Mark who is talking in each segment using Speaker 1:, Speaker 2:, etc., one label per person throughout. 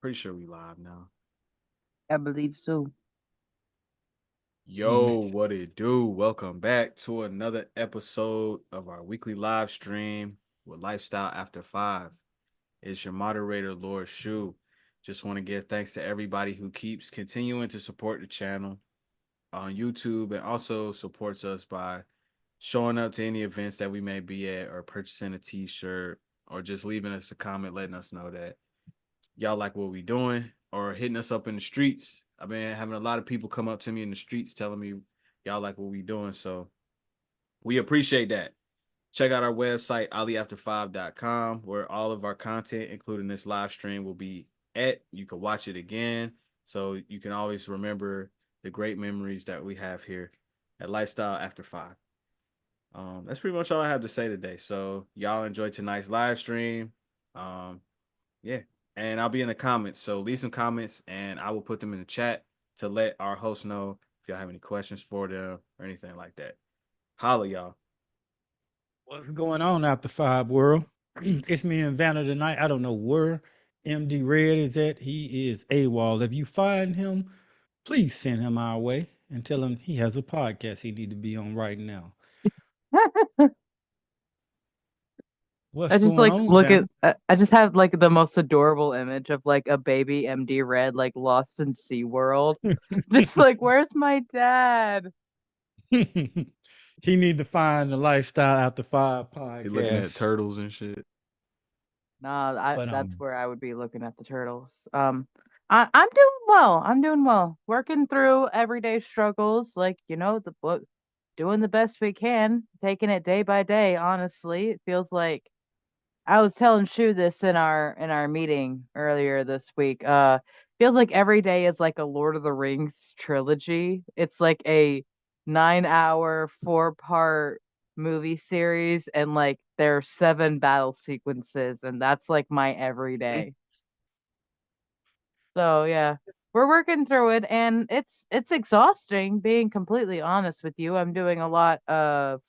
Speaker 1: Pretty sure we live now.
Speaker 2: I believe so.
Speaker 1: Yo,
Speaker 3: Miss.
Speaker 1: what it do? Welcome back to another episode of our weekly live stream with Lifestyle After Five. It's your moderator, Lord Shu. Just want to give thanks to everybody who keeps continuing to support the channel on YouTube and also supports us by showing up to any events that we may be at or purchasing a t-shirt or just leaving us a comment letting us know that y'all like what we doing or hitting us up in the streets. I've been having a lot of people come up to me in the streets telling me y'all like what we doing. So we appreciate that. Check out our website, aliafter5.com, where all of our content, including this live stream, will be at. You can watch it again. So you can always remember the great memories that we have here at Lifestyle After Five. That's pretty much all I have to say today. So y'all enjoy tonight's live stream. Um, yeah. And I'll be in the comments. So leave some comments and I will put them in the chat to let our host know if y'all have any questions for them or anything like that. Holla, y'all.
Speaker 3: What's going on out the five world? It's me and Vanna tonight. I don't know where MD Red is at. He is AWOL. If you find him, please send him our way and tell him he has a podcast he need to be on right now.
Speaker 2: I
Speaker 3: What's
Speaker 2: just
Speaker 3: going
Speaker 2: like
Speaker 3: on,
Speaker 2: look at
Speaker 3: Vanna?
Speaker 2: I just have like the most adorable image of like a baby MD Red like lost in SeaWorld. Just like, where's my dad?
Speaker 3: He need to find the Lifestyle After Five
Speaker 1: He looking at
Speaker 3: podcast.
Speaker 1: turtles and shit.
Speaker 2: Nah,
Speaker 3: But
Speaker 2: that's where I would be looking at the turtles. I'm doing well. I'm doing well. Working through everyday struggles, like, the book, doing the best we can, taking it day by day, honestly. It feels like I was telling Shu this in our meeting earlier this week. Feels like every day is like a Lord of the Rings trilogy. It's like a 9-hour, 4-part movie series, and like there are 7 battle sequences, and that's like my everyday. So yeah, we're working through it, and it's exhausting. Being completely honest with you, I'm doing a lot of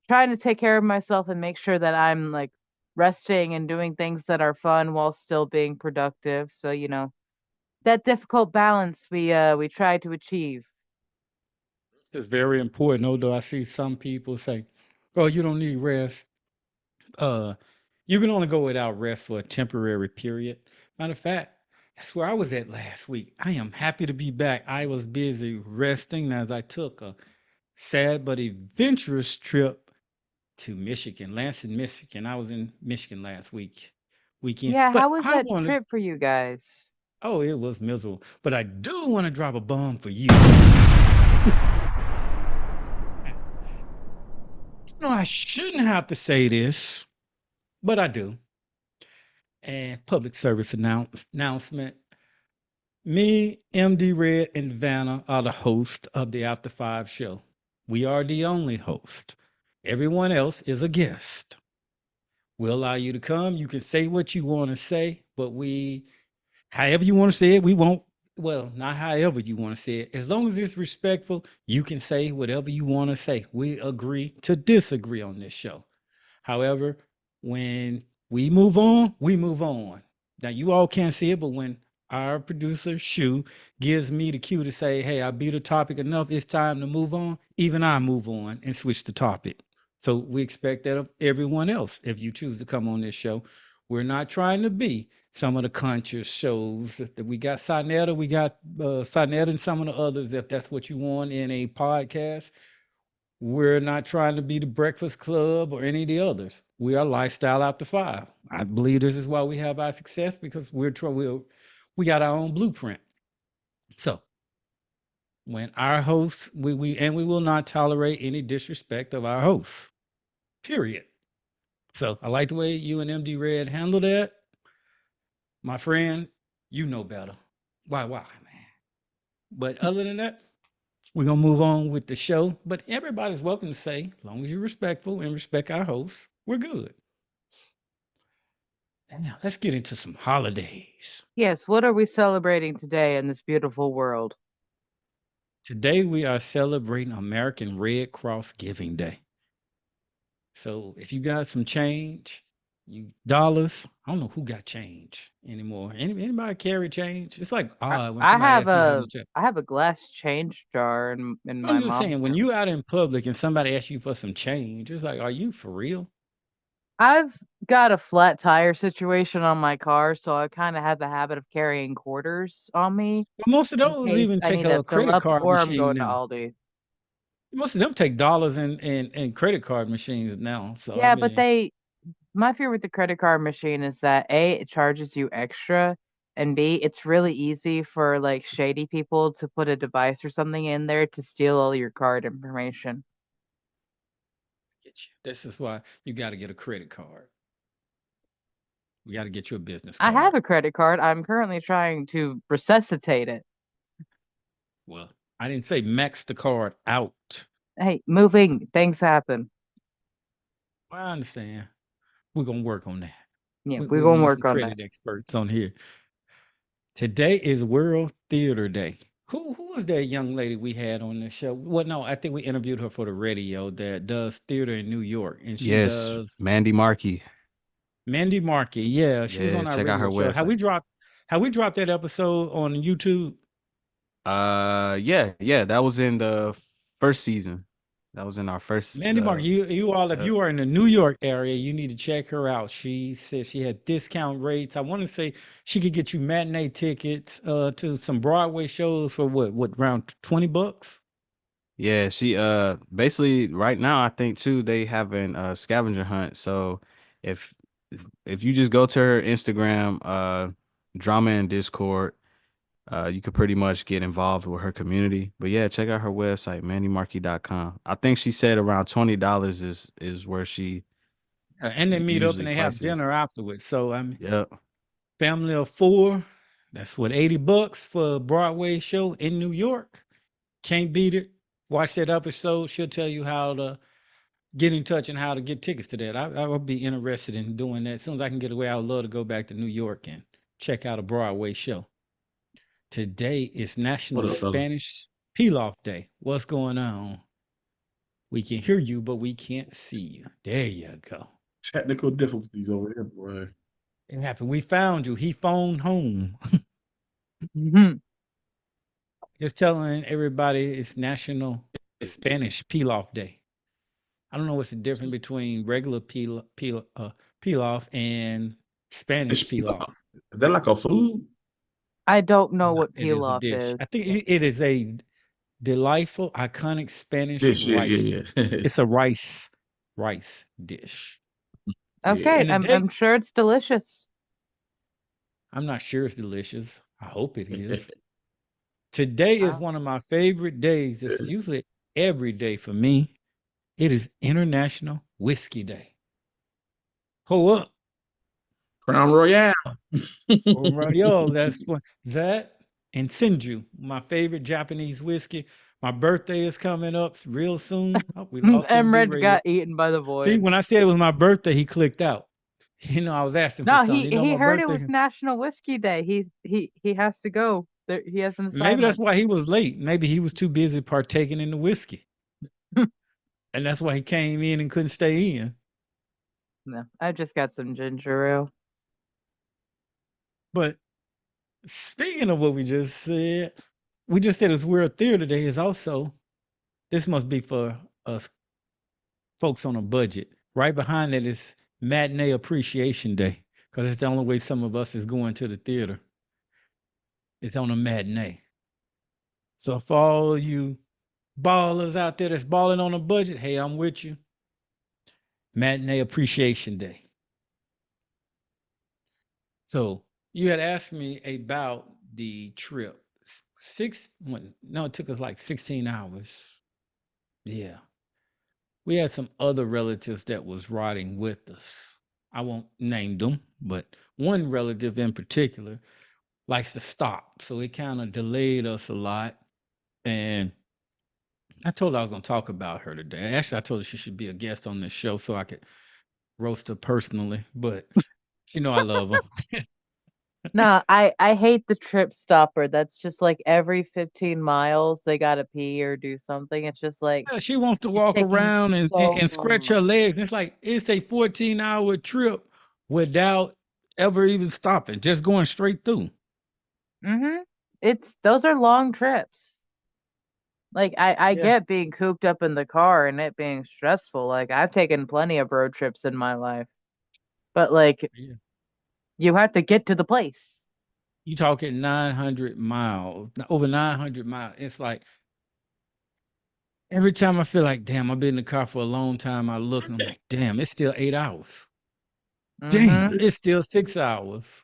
Speaker 2: trying to take care of myself and make sure that I'm like resting and doing things that are fun while still being productive. So, that difficult balance we try to achieve.
Speaker 3: this is very important. Although I see some people say, "Oh, you don't need rest." Uh, you can only go without rest for a temporary period. Matter of fact, that's where I was at last week. I am happy to be back. I was busy resting as I took a sad but adventurous trip to Michigan, Lansing, Michigan. I was in Michigan last weekend.
Speaker 2: Yeah, how
Speaker 3: But
Speaker 2: was
Speaker 3: I
Speaker 2: that
Speaker 3: want to,
Speaker 2: trip for you guys?
Speaker 3: oh, it was miserable. But I do want to drop a bomb for you. No, I shouldn't have to say this, but I do. And public service announcement. Me, MD Red, and Vanna are the host of the After Five show. We are the only host. Everyone else is a guest. We'll allow you to come. You can say what you want to say, but however you want to say it, we won't. Well, not however you want to say it. As long as it's respectful, you can say whatever you want to say. We agree to disagree on this show. However, when we move on, we move on. Now, you all can't see it, but when our producer, Shu, gives me the cue to say, hey, I beat a topic enough, it's time to move on, even I move on and switch the topic. So we expect that of everyone else if you choose to come on this show. We're not trying to be some of the conscious shows that we got Sinetta, we got Sinetta and some of the others, if that's what you want in a podcast. We're not trying to be the Breakfast Club or any of the others. We are Lifestyle After Five. I believe this is why we have our success because we got our own blueprint. So when our hosts, we will not tolerate any disrespect of our hosts. Period. So I like the way you and MD Red handle that. My friend, you know better. Why, man? But other than that, we're gonna move on with the show. But everybody's welcome to say, as long as you're respectful and respect our hosts, we're good. And now let's get into some holidays.
Speaker 2: Yes, what are we celebrating today in this beautiful world?
Speaker 3: Today we are celebrating American Red Cross Giving Day. So if you got some change, dollars. I don't know who got change anymore. Anybody carry change? It's like
Speaker 2: I,
Speaker 3: odd when
Speaker 2: I
Speaker 3: somebody
Speaker 2: have
Speaker 3: asks you how
Speaker 2: a
Speaker 3: much.
Speaker 2: I have a glass change jar in
Speaker 3: I'm
Speaker 2: my
Speaker 3: just saying,
Speaker 2: mom's
Speaker 3: when
Speaker 2: room.
Speaker 3: you out in public and somebody asks you for some change, it's like, are you for real?
Speaker 2: I've got a flat tire situation on my car, so I kind of have the habit of carrying quarters on me
Speaker 3: Well, most of
Speaker 2: in
Speaker 3: those
Speaker 2: case
Speaker 3: even
Speaker 2: I
Speaker 3: take
Speaker 2: need to
Speaker 3: a
Speaker 2: fill
Speaker 3: credit
Speaker 2: up
Speaker 3: card
Speaker 2: or I'm
Speaker 3: machine
Speaker 2: going to
Speaker 3: now.
Speaker 2: Aldi.
Speaker 3: Most of them take dollars and credit card machines now. So I
Speaker 2: Yeah, but
Speaker 3: mean,
Speaker 2: my fear with the credit card machine is that A, it charges you extra, and B, it's really easy for like shady people to put a device or something in there to steal all your card information.
Speaker 3: get you. This is why you got to get a credit card. You got to get you a business
Speaker 2: I have
Speaker 3: card.
Speaker 2: a credit card. I'm currently trying to resuscitate it.
Speaker 3: Well, I didn't say max the card out.
Speaker 2: Hey, moving, things happen.
Speaker 3: I understand. We're gonna work on that.
Speaker 2: Yeah,
Speaker 3: We're
Speaker 2: we're
Speaker 3: gonna
Speaker 2: gonna
Speaker 3: get
Speaker 2: work
Speaker 3: some
Speaker 2: on that.
Speaker 3: credit experts on here. Today is World Theater Day. Who was that young lady we had on the show? Well, no, I think we interviewed her for the radio that does theater in New York, and she
Speaker 1: Yes,
Speaker 3: does
Speaker 1: Mandy Markey.
Speaker 3: Mandy Markey. Yeah, she was
Speaker 1: Yeah,
Speaker 3: on our
Speaker 1: check out her
Speaker 3: radio show.
Speaker 1: website.
Speaker 3: Have we dropped that episode on YouTube?
Speaker 1: Yeah, that was in the first season. That was in our first
Speaker 3: Mandy Mark, you all, if
Speaker 1: uh,
Speaker 3: you are in the New York area, you need to check her out. She said she had discount rates. I want to say she could get you matinee tickets to some Broadway shows for what around $20?
Speaker 1: yeah, she basically right now I think too they have a scavenger hunt. So if if you just go to her Instagram, drama and Discord, you could pretty much get involved with her community. But yeah, check out her website, mandymarkey.com. I think she said around $20 is where she
Speaker 3: And they meet up
Speaker 1: usually
Speaker 3: and they have
Speaker 1: prices.
Speaker 3: dinner afterwards. So I mean,
Speaker 1: Yep.
Speaker 3: family of four, that's what $80 for a Broadway show in New York. Can't beat it. Watch that episode. She'll tell you how to get in touch and how to get tickets to that. I would be interested in doing that. As soon as I can get away, I would love to go back to New York and check out a Broadway show. Today is National
Speaker 4: What up, fellas?
Speaker 3: Spanish Pilaf Day. What's going on? We can hear you, but we can't see you. There you go.
Speaker 4: Technical difficulties over here, boy.
Speaker 3: It happened. We found you. He phoned home.
Speaker 2: Mhm.
Speaker 3: Just telling everybody it's National Spanish Pilaf Day. I don't know what's the difference between regular pilaf and Spanish pilaf.
Speaker 4: Is that like a food?
Speaker 2: I don't know what
Speaker 3: It is a
Speaker 2: pilaf
Speaker 3: dish.
Speaker 2: is.
Speaker 3: I think it is a delightful, iconic Spanish
Speaker 4: Dish, yeah,
Speaker 3: rice.
Speaker 4: yeah, yeah.
Speaker 3: It's a rice dish.
Speaker 2: Okay,
Speaker 3: And the
Speaker 2: I'm
Speaker 3: day,
Speaker 2: I'm sure it's delicious.
Speaker 3: I'm not sure it's delicious. I hope it is. Today is
Speaker 2: Wow.
Speaker 3: one of my favorite days. It's usually every day for me. It is International Whiskey Day. Hold up.
Speaker 4: Crown Royale.
Speaker 3: Yo, that's what that and Senju, my favorite Japanese whiskey. My birthday is coming up real soon. Oh, we lost MD
Speaker 2: Emred
Speaker 3: Ray.
Speaker 2: got eaten by the
Speaker 3: See,
Speaker 2: void.
Speaker 3: when I said it was my birthday, he clicked out. You know, I was asking for
Speaker 2: No,
Speaker 3: something.
Speaker 2: he
Speaker 3: You know,
Speaker 2: he
Speaker 3: my
Speaker 2: heard it
Speaker 3: birthday.
Speaker 2: was National Whiskey Day. He has to go. He has an
Speaker 3: Maybe that's
Speaker 2: assignment.
Speaker 3: why he was late. Maybe he was too busy partaking in the whiskey. And that's why he came in and couldn't stay in.
Speaker 2: No, I just got some ginger ale.
Speaker 3: But speaking of what we just said it's World Theater Day is also, this must be for us folks on a budget. Right behind that is Matinee Appreciation Day, because it's the only way some of us is going to the theater. It's on a matinee. So for all you ballers out there that's balling on a budget, hey, I'm with you. Matinee Appreciation Day. So you had asked me about the trip. It took us like 16 hours. Yeah. We had some other relatives that was riding with us. I won't name them, but one relative in particular likes to stop. So it kind of delayed us a lot. And I told her I was going to talk about her today. Actually, I told her she should be a guest on this show so I could roast her personally. But she know I love her.
Speaker 2: No, I hate the trip stopper. That's just like every 15 miles they gotta pee or do something. It's just like
Speaker 3: Yeah, she wants to
Speaker 2: it's
Speaker 3: walk
Speaker 2: taking
Speaker 3: around and
Speaker 2: so
Speaker 3: scratch her
Speaker 2: long.
Speaker 3: legs. It's like it's a 14-hour trip. without ever even stopping, just going straight through.
Speaker 2: Those are long trips. Like I
Speaker 3: Yeah.
Speaker 2: get being cooped up in the car and it being stressful. Like I've taken plenty of road trips in my life. But like
Speaker 3: Yeah.
Speaker 2: you have to get to the place.
Speaker 3: You talking 900 miles, over 900 miles. It's like every time I feel like, damn, I've been in the car for a long time. I look and I'm like, damn, it's still 8 hours. Damn,
Speaker 2: Mhm.
Speaker 3: it's still 6 hours.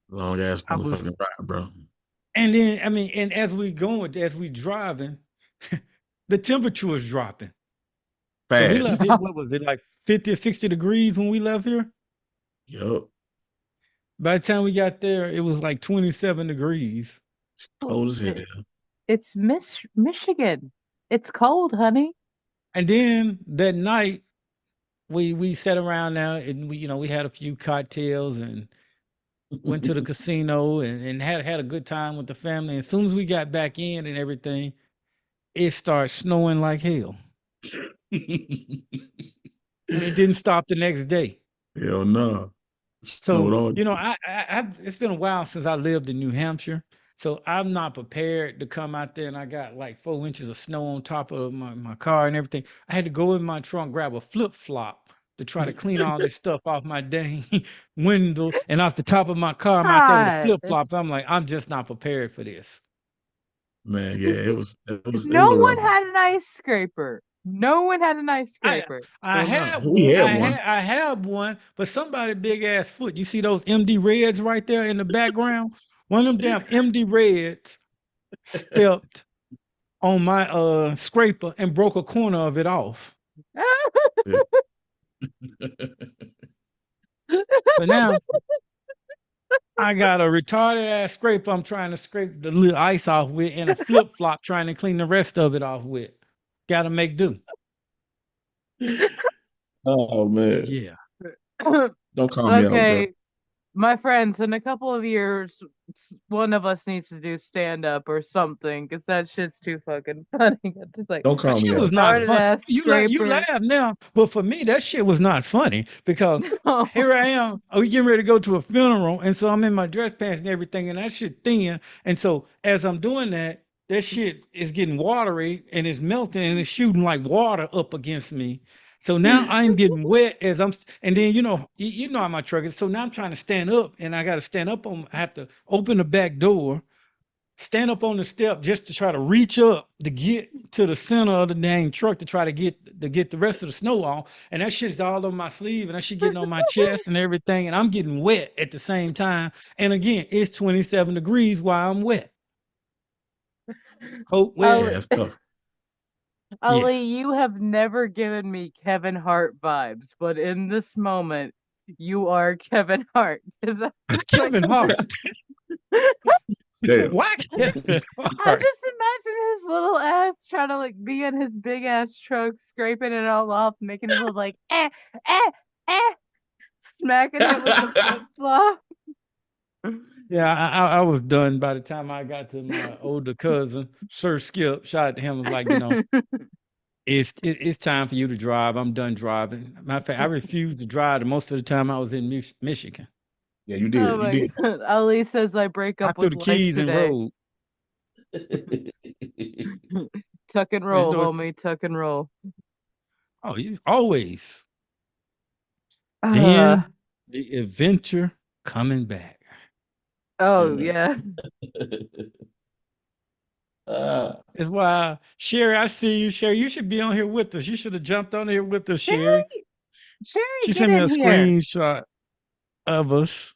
Speaker 4: Long ass
Speaker 3: I was,
Speaker 4: motherfucking ride, bro.
Speaker 3: and then I mean, and as we driving, the temperature was dropping. So we left
Speaker 4: Fast.
Speaker 3: here, what was it, like 50 or 60 degrees when we left here?
Speaker 4: Yup.
Speaker 3: By the time we got there, it was like 27 degrees.
Speaker 4: Cold as hell.
Speaker 2: It's Michigan. It's cold, honey.
Speaker 3: And then that night, we sat around now and we had a few cocktails and went to the casino and had a good time with the family. As soon as we got back in and everything, it started snowing like hell. And it didn't stop the next day.
Speaker 4: Hell no.
Speaker 3: So, it's been a while since I lived in New Hampshire. So I'm not prepared to come out there and I got like 4 inches of snow on top of my car and everything. I had to go in my trunk, grab a flip flop to try to clean all this stuff off my dang window and off the top of my car. I'm out there with a flip flop. I'm like, I'm just not prepared for this.
Speaker 4: Man, yeah, it was
Speaker 2: No
Speaker 4: a
Speaker 2: one
Speaker 4: rough.
Speaker 2: had an ice scraper. No one had an ice
Speaker 3: I
Speaker 2: scraper.
Speaker 3: I
Speaker 4: Hell no.
Speaker 3: have
Speaker 4: We
Speaker 3: one.
Speaker 4: had one.
Speaker 3: I have one, but somebody big ass foot. You see those MD Reds right there in the background? One of them damn MD Reds stepped on my scraper and broke a corner of it off. So now I got a retarded ass scraper I'm trying to scrape the little ice off with and a flip flop trying to clean the rest of it off with. Gotta make do.
Speaker 4: Oh man.
Speaker 3: Yeah.
Speaker 4: Don't call me out, bro.
Speaker 2: Okay, my friends, in a couple of years, one of us needs to do stand up or something because that shit's too fucking funny. It's just like
Speaker 4: Don't call
Speaker 3: That
Speaker 4: me
Speaker 3: shit
Speaker 4: out.
Speaker 3: was not
Speaker 2: retarded
Speaker 3: fun.
Speaker 2: ass
Speaker 3: You
Speaker 2: scraper.
Speaker 3: laugh now, but for me, that shit was not funny because
Speaker 2: No.
Speaker 3: here I am. We getting ready to go to a funeral, and so I'm in my dress pants and everything, and that shit thin. And so as I'm doing that, that shit is getting watery and it's melting and it's shooting like water up against me. So now I'm getting wet as and then you know how my truck is. So now I'm trying to stand up, and I got to stand up on. I have to open the back door, stand up on the step just to try to reach up to get to the center of the dang truck to try to get the rest of the snow off. And that shit's all on my sleeve and that shit getting on my chest and everything. And I'm getting wet at the same time. And again, it's 27 degrees while I'm wet. Coat wet.
Speaker 4: Yeah, that's tough.
Speaker 2: Ali, you have never given me Kevin Hart vibes, but in this moment, you are Kevin Hart. Is that
Speaker 3: Kevin Hart.
Speaker 4: Damn.
Speaker 3: Why Kevin
Speaker 2: I
Speaker 3: Hart?
Speaker 2: just imagine his little ass trying to like be in his big ass truck, scraping it all off, making it look like smacking it with the flip flop.
Speaker 3: Yeah, I was done by the time I got to my older cousin, Sir Skip. Shout out to him. Was like, it's time for you to drive. I'm done driving. Matter of fact, I refused to drive the most of the time I was in Michigan.
Speaker 4: Yeah, you did.
Speaker 2: Oh
Speaker 4: You
Speaker 2: my
Speaker 4: did.
Speaker 2: god. Ali says I break
Speaker 3: I
Speaker 2: up
Speaker 3: threw
Speaker 2: with
Speaker 3: the
Speaker 2: life
Speaker 3: keys and
Speaker 2: today.
Speaker 3: rode.
Speaker 2: Tuck and roll, homie. Tuck and roll.
Speaker 3: Oh, you always.
Speaker 2: Uh,
Speaker 3: Then the adventure coming back.
Speaker 2: oh yeah.
Speaker 3: That's why, Sherry, I see you. Sherry, you should be on here with us. You should have jumped on here with us, Sherry.
Speaker 2: Sherry,
Speaker 3: She
Speaker 2: get
Speaker 3: sent me a
Speaker 2: in here.
Speaker 3: screenshot of us.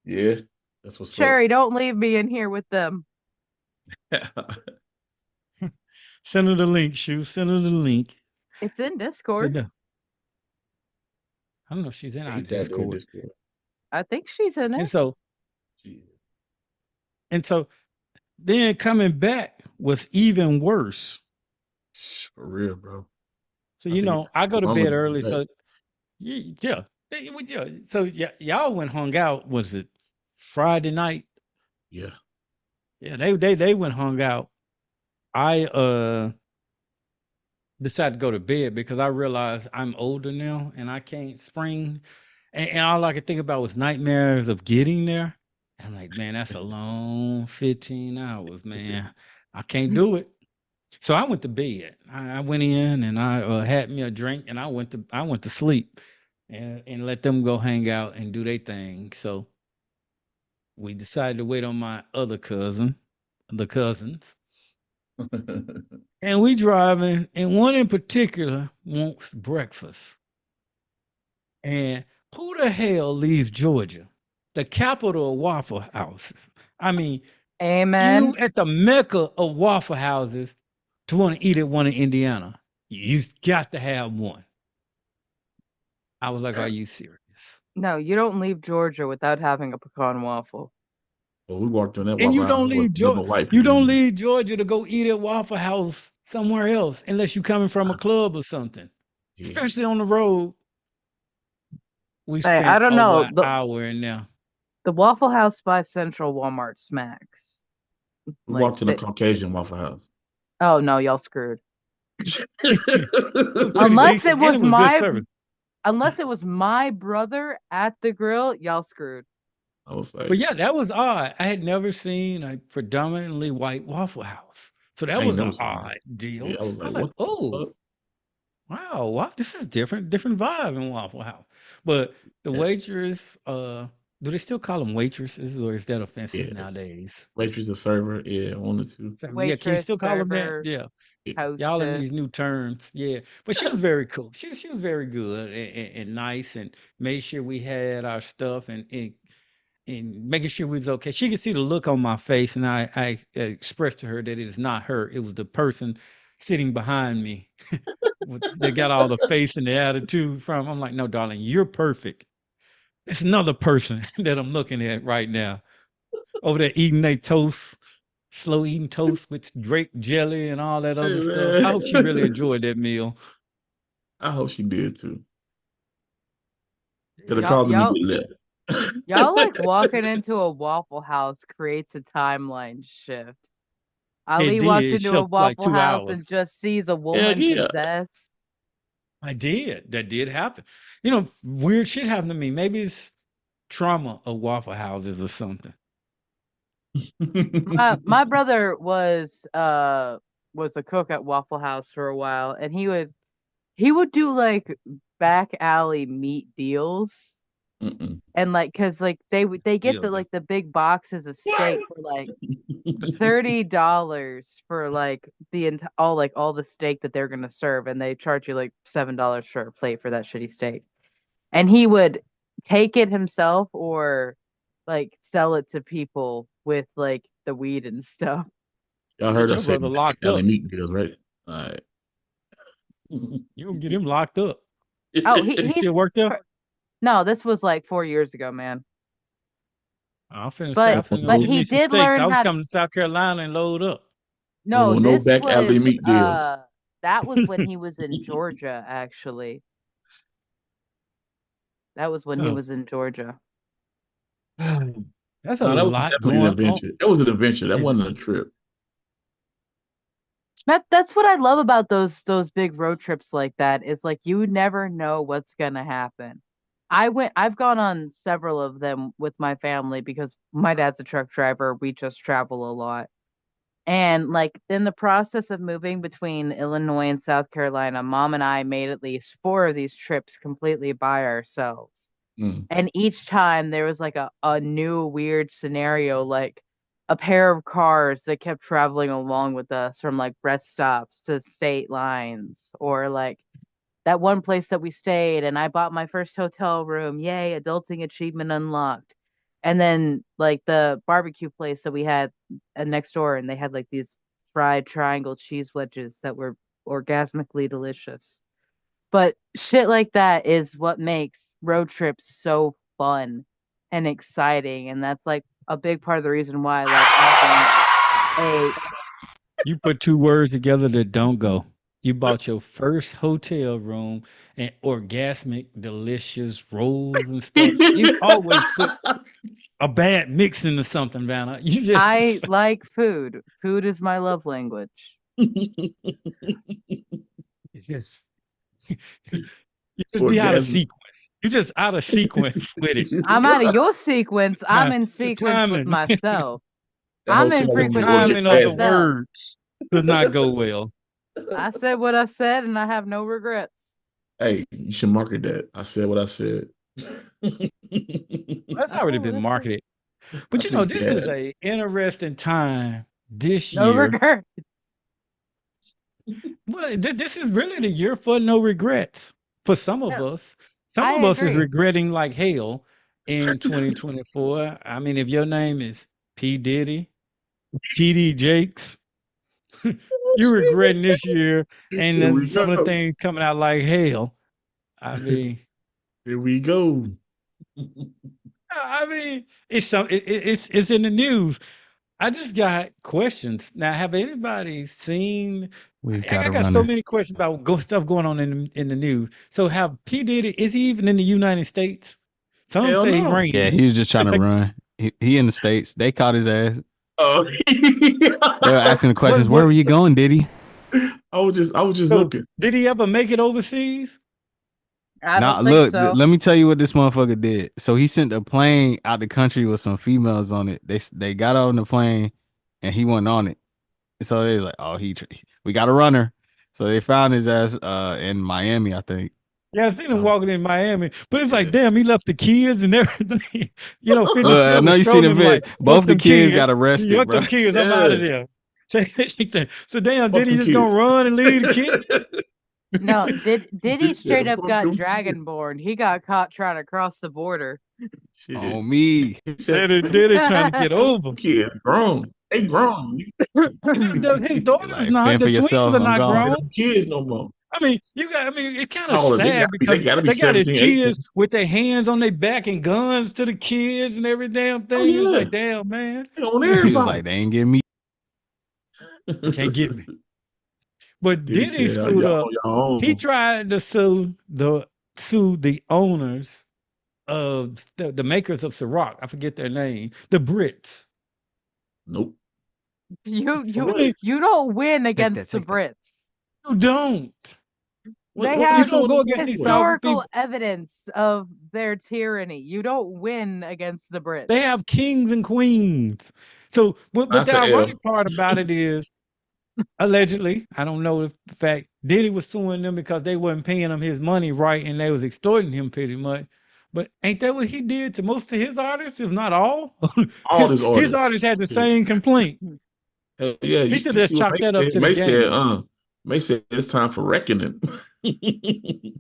Speaker 4: Yeah, that's what's
Speaker 2: Sherry, don't leave me in here with them.
Speaker 4: up.
Speaker 3: Send her the link, Shu. Send her the link.
Speaker 2: It's in
Speaker 3: But
Speaker 2: Discord.
Speaker 3: no. I don't know if she's in our
Speaker 4: Ain't that doing
Speaker 3: Discord.
Speaker 4: Discord?
Speaker 2: I think she's in
Speaker 3: And
Speaker 2: it.
Speaker 3: so,
Speaker 4: Jeez.
Speaker 3: then coming back was even worse.
Speaker 4: For real, bro.
Speaker 3: So,
Speaker 4: I think
Speaker 3: I go to
Speaker 4: longer
Speaker 3: bed
Speaker 4: than
Speaker 3: early.
Speaker 4: that.
Speaker 3: So, yeah. Yeah. So, y'all went hung out. Was it Friday night?
Speaker 4: Yeah.
Speaker 3: Yeah, they went hung out. I decided to go to bed because I realized I'm older now and I can't spring And all I could think about was nightmares of getting there. I'm like, man, that's a long 15 hours, man. I can't do it. So I went to bed. I went in and I had me a drink and I went to sleep and let them go hang out and do their thing. So we decided to wait on my other cousin, the cousins, and we driving, and one in particular wants breakfast. And who the hell leaves Georgia, the capital of Waffle Houses? I mean,
Speaker 2: Amen.
Speaker 3: you at the mecca of Waffle Houses to want to eat at one in Indiana. You got to have one. I was like, are you serious?
Speaker 2: No, you don't leave Georgia without having a pecan waffle.
Speaker 4: Well, we walked on that
Speaker 3: And you
Speaker 4: Waffle House.
Speaker 3: don't
Speaker 4: There
Speaker 3: leave
Speaker 4: was no
Speaker 3: Georgia.
Speaker 4: white
Speaker 3: You
Speaker 4: people
Speaker 3: don't
Speaker 4: in there.
Speaker 3: leave Georgia to go eat at Waffle House somewhere else unless you're coming from a club or something.
Speaker 4: Yeah.
Speaker 3: Especially on the road. We
Speaker 2: Hey, I
Speaker 3: spent
Speaker 2: don't
Speaker 3: over
Speaker 2: know.
Speaker 3: an hour in there.
Speaker 2: The Waffle House by Central Walmart smacks.
Speaker 4: We
Speaker 2: Like,
Speaker 4: walked in a Caucasian Waffle House.
Speaker 2: oh no, y'all screwed.
Speaker 3: It was pretty
Speaker 2: Unless
Speaker 3: decent,
Speaker 2: it was
Speaker 3: and it was good
Speaker 2: my
Speaker 3: service.
Speaker 2: unless it was my brother at the grill, y'all screwed.
Speaker 4: I was like,
Speaker 3: But yeah, that was odd. I had never seen a predominantly white Waffle House. So
Speaker 4: I
Speaker 3: that
Speaker 4: ain't
Speaker 3: was an
Speaker 4: never seen that.
Speaker 3: odd deal.
Speaker 4: Yeah, I was
Speaker 3: I
Speaker 4: like,
Speaker 3: was like,
Speaker 4: what the
Speaker 3: oh,
Speaker 4: fuck?
Speaker 3: wow, wow, this is different vibe in Waffle House. But the
Speaker 4: Yeah.
Speaker 3: waitress, do they still call them waitresses or is that offensive
Speaker 4: Yeah.
Speaker 3: nowadays?
Speaker 4: Waitress or server, yeah, one or two.
Speaker 3: So, yeah, can you
Speaker 2: Waitress,
Speaker 3: still call them that?
Speaker 2: server,
Speaker 3: Yeah. Y'all in these
Speaker 2: hostess.
Speaker 3: new terms. Yeah. But she was very cool. She was very good and nice and made sure we had our stuff and making sure we was okay. She could see the look on my face, and I expressed to her that it is not her. It was the person sitting behind me. They got all the face and the attitude from. I'm like, no, darling, you're perfect. It's another person that I'm looking at right now over there eating their toast, slow eating toast with grape jelly and all that
Speaker 4: Hey,
Speaker 3: other stuff. I hope she really
Speaker 4: man.
Speaker 3: enjoyed that meal.
Speaker 4: I hope she did too. Could have
Speaker 2: Y'all,
Speaker 4: called me
Speaker 2: y'all,
Speaker 4: get left.
Speaker 2: y'all like walking into a Waffle House creates a timeline shift. Ali
Speaker 3: It
Speaker 2: walked
Speaker 3: did. It
Speaker 2: into a
Speaker 3: shoved like
Speaker 2: Waffle
Speaker 3: 2
Speaker 2: House and
Speaker 3: hours.
Speaker 2: just sees a
Speaker 4: Hell
Speaker 2: woman
Speaker 4: yeah.
Speaker 2: possessed.
Speaker 3: I did. That did happen. You know, weird shit happened to me. Maybe it's trauma of Waffle Houses or something.
Speaker 2: My brother was a cook at Waffle House for a while, and he would do like back alley meat deals.
Speaker 4: Mm-mm.
Speaker 2: And like, cause like they get
Speaker 3: Yeah,
Speaker 2: the like the big boxes of steak for like $30 for like all the steak that they're gonna serve, and they charge you like $7 for a plate for that shitty steak. And he would take it himself or like sell it to people with like the weed and stuff.
Speaker 4: Y'all
Speaker 3: get
Speaker 4: heard I
Speaker 3: your
Speaker 4: said
Speaker 3: brother locked
Speaker 4: Alley
Speaker 3: up.
Speaker 4: meat deals, right? All right.
Speaker 3: You gonna get him locked up.
Speaker 2: Oh,
Speaker 3: He
Speaker 2: he's
Speaker 3: still work there?
Speaker 2: no, this was like 4 years ago, man.
Speaker 3: I'm finna say I'm
Speaker 2: But
Speaker 3: finna go
Speaker 2: but
Speaker 3: get
Speaker 2: he
Speaker 3: me some
Speaker 2: did
Speaker 3: steaks.
Speaker 2: learn
Speaker 3: I was
Speaker 2: how to.
Speaker 3: coming to South Carolina and load up.
Speaker 2: No,
Speaker 4: No
Speaker 2: this
Speaker 4: back alley
Speaker 2: was
Speaker 4: meat deals.
Speaker 2: that was when he was in Georgia, actually. That was when he
Speaker 3: So
Speaker 2: was in Georgia.
Speaker 3: that's a
Speaker 4: No, that was
Speaker 3: lot
Speaker 4: definitely an
Speaker 3: going on.
Speaker 4: adventure. That was an adventure. That
Speaker 3: Is
Speaker 4: wasn't a trip.
Speaker 2: That's what I love about those big road trips like that. Is like you never know what's gonna happen. I've gone on several of them with my family because my dad's a truck driver. We just travel a lot. And like in the process of moving between Illinois and South Carolina, mom and I made at least four of these trips completely by ourselves.
Speaker 4: Mm.
Speaker 2: And each time there was like a new weird scenario, like a pair of cars that kept traveling along with us from like rest stops to state lines, or like that one place that we stayed and I bought my first hotel room. Yay, adulting achievement unlocked. And then like the barbecue place that we had next door, and they had like these fried triangle cheese wedges that were orgasmically delicious. But shit like that is what makes road trips so fun and exciting. And that's like a big part of the reason why I like having
Speaker 3: you put two words together that don't go. You bought your first hotel room and orgasmic, delicious rolls and stuff. You always put a bad mix into something, Vanna. You
Speaker 2: I
Speaker 3: just
Speaker 2: like food. Food is my love language.
Speaker 3: it's just you just be out of
Speaker 4: Orgasm.
Speaker 3: sequence. You just out of sequence with it.
Speaker 2: I'm out of your sequence. I'm in
Speaker 3: The
Speaker 2: sequence with
Speaker 3: timing.
Speaker 2: myself.
Speaker 4: That
Speaker 2: I'm
Speaker 4: whole
Speaker 2: in
Speaker 4: time
Speaker 3: The
Speaker 4: you
Speaker 2: frequency
Speaker 4: go
Speaker 2: with
Speaker 3: timing of the
Speaker 4: get
Speaker 2: myself.
Speaker 3: words does not go well.
Speaker 2: I said what I said, and I have no regrets.
Speaker 4: Hey, you should market that. I said what I said.
Speaker 3: That's
Speaker 2: I
Speaker 3: already
Speaker 2: said what
Speaker 3: been
Speaker 2: I said.
Speaker 3: marketed. But
Speaker 4: I think
Speaker 3: this
Speaker 4: you
Speaker 3: is
Speaker 4: had.
Speaker 3: a interesting time this
Speaker 2: No
Speaker 3: year.
Speaker 2: regrets.
Speaker 3: Well, this is really the year for no regrets for some of
Speaker 2: No,
Speaker 3: us. Some
Speaker 2: I
Speaker 3: of us is
Speaker 2: agree.
Speaker 3: regretting like hell in 2024. I mean, if your name is P. Diddy, TD Jakes, you're regretting this year, and
Speaker 4: Here
Speaker 3: then
Speaker 4: we
Speaker 3: some of the
Speaker 4: go.
Speaker 3: things coming out like hell. I mean,
Speaker 4: Here we go.
Speaker 3: it's in the news. I just got questions. Now, have anybody seen?
Speaker 1: We've
Speaker 3: I
Speaker 1: got a
Speaker 3: got so
Speaker 1: runner.
Speaker 3: many questions about stuff going on in the news. So, have P Diddy, is he even in the United States? Some
Speaker 4: Hell
Speaker 3: say he
Speaker 4: no.
Speaker 1: Yeah,
Speaker 3: ran.
Speaker 1: he was just trying to run. He in the States. They caught his ass.
Speaker 4: Oh,
Speaker 1: They were asking the questions. Where were you going, Diddy?
Speaker 4: I was just
Speaker 3: So,
Speaker 4: looking.
Speaker 3: did he ever make it overseas?
Speaker 2: I
Speaker 1: Nah,
Speaker 2: don't think
Speaker 1: look,
Speaker 2: so.
Speaker 1: let me tell you what this motherfucker did. So he sent a plane out the country with some females on it. They got on the plane and he wasn't on it. So they was like, oh, we got a runner. So they found his ass in Miami, I think.
Speaker 3: Yeah, I seen him
Speaker 4: Oh.
Speaker 3: walking in Miami, but it's
Speaker 4: Yeah.
Speaker 3: like, damn, he left the kids and everything. 50
Speaker 1: Look, I
Speaker 3: Cent
Speaker 1: know
Speaker 3: was
Speaker 1: you seen the
Speaker 3: trolling him like,
Speaker 1: vid.
Speaker 3: fuck
Speaker 1: Both the
Speaker 3: them
Speaker 1: kids
Speaker 3: kids.
Speaker 1: got arrested,
Speaker 3: Fuck
Speaker 1: bro.
Speaker 3: them kids. I'm out of
Speaker 4: Yeah.
Speaker 3: there. So damn,
Speaker 4: Fuck
Speaker 3: did he
Speaker 4: them
Speaker 3: just gonna
Speaker 4: kids.
Speaker 3: run and leave the kids?
Speaker 2: No, Diddy straight
Speaker 4: Yeah,
Speaker 2: up
Speaker 4: fuck
Speaker 2: got
Speaker 4: them kids.
Speaker 2: dragonborn. He got caught trying to cross the border.
Speaker 4: Shit.
Speaker 1: On me.
Speaker 4: He said,
Speaker 3: Did it trying to get over.
Speaker 4: "Them kids grown. They grown.
Speaker 3: His daughter's
Speaker 1: Like,
Speaker 3: not.
Speaker 1: fend
Speaker 3: The
Speaker 1: for
Speaker 3: twins
Speaker 1: yourself.
Speaker 3: are
Speaker 1: I'm
Speaker 3: not
Speaker 1: gone.
Speaker 3: grown.
Speaker 4: Them kids no more.
Speaker 3: I mean, it's kind of
Speaker 4: How old are they?
Speaker 3: sad
Speaker 4: They
Speaker 3: because
Speaker 4: gotta be
Speaker 3: they got his
Speaker 4: 17, 18.
Speaker 3: kids with their hands on their back and guns to the kids and every damn
Speaker 4: Oh,
Speaker 3: thing. It's
Speaker 4: yeah.
Speaker 3: like, damn, man,
Speaker 4: They on
Speaker 1: He was
Speaker 4: everybody.
Speaker 1: like, they ain't getting me.
Speaker 3: can't get me. But
Speaker 4: Diddy
Speaker 3: Diddy
Speaker 4: said,
Speaker 3: screwed
Speaker 4: y'all
Speaker 3: up.
Speaker 4: on your own.
Speaker 3: He tried to sue the owners of the makers of Ciroc. I forget their name. The Brits.
Speaker 4: Nope.
Speaker 2: You
Speaker 3: Really?
Speaker 2: you don't win against
Speaker 1: that,
Speaker 2: the
Speaker 1: take that.
Speaker 2: Brits.
Speaker 3: You don't.
Speaker 2: They
Speaker 4: What
Speaker 2: have
Speaker 3: You don't go against these powerful
Speaker 2: historical
Speaker 3: people.
Speaker 2: evidence of their tyranny. You don't win against the Brits.
Speaker 3: They have kings and queens. So, but
Speaker 4: That's
Speaker 3: the
Speaker 4: a L.
Speaker 3: ironic part about it is, allegedly, I don't know if the fact, Diddy was suing them because they wasn't paying him his money right and they was extorting him pretty much. But ain't that what he did to most of his artists, if not all?
Speaker 4: All
Speaker 3: his
Speaker 4: his
Speaker 3: artists had the
Speaker 4: Yeah.
Speaker 3: same complaint.
Speaker 4: Hell yeah,
Speaker 3: He
Speaker 4: you
Speaker 3: should have
Speaker 4: see what
Speaker 3: chalked that up to the
Speaker 4: May
Speaker 3: game.
Speaker 4: said, May said it's time for reckoning. He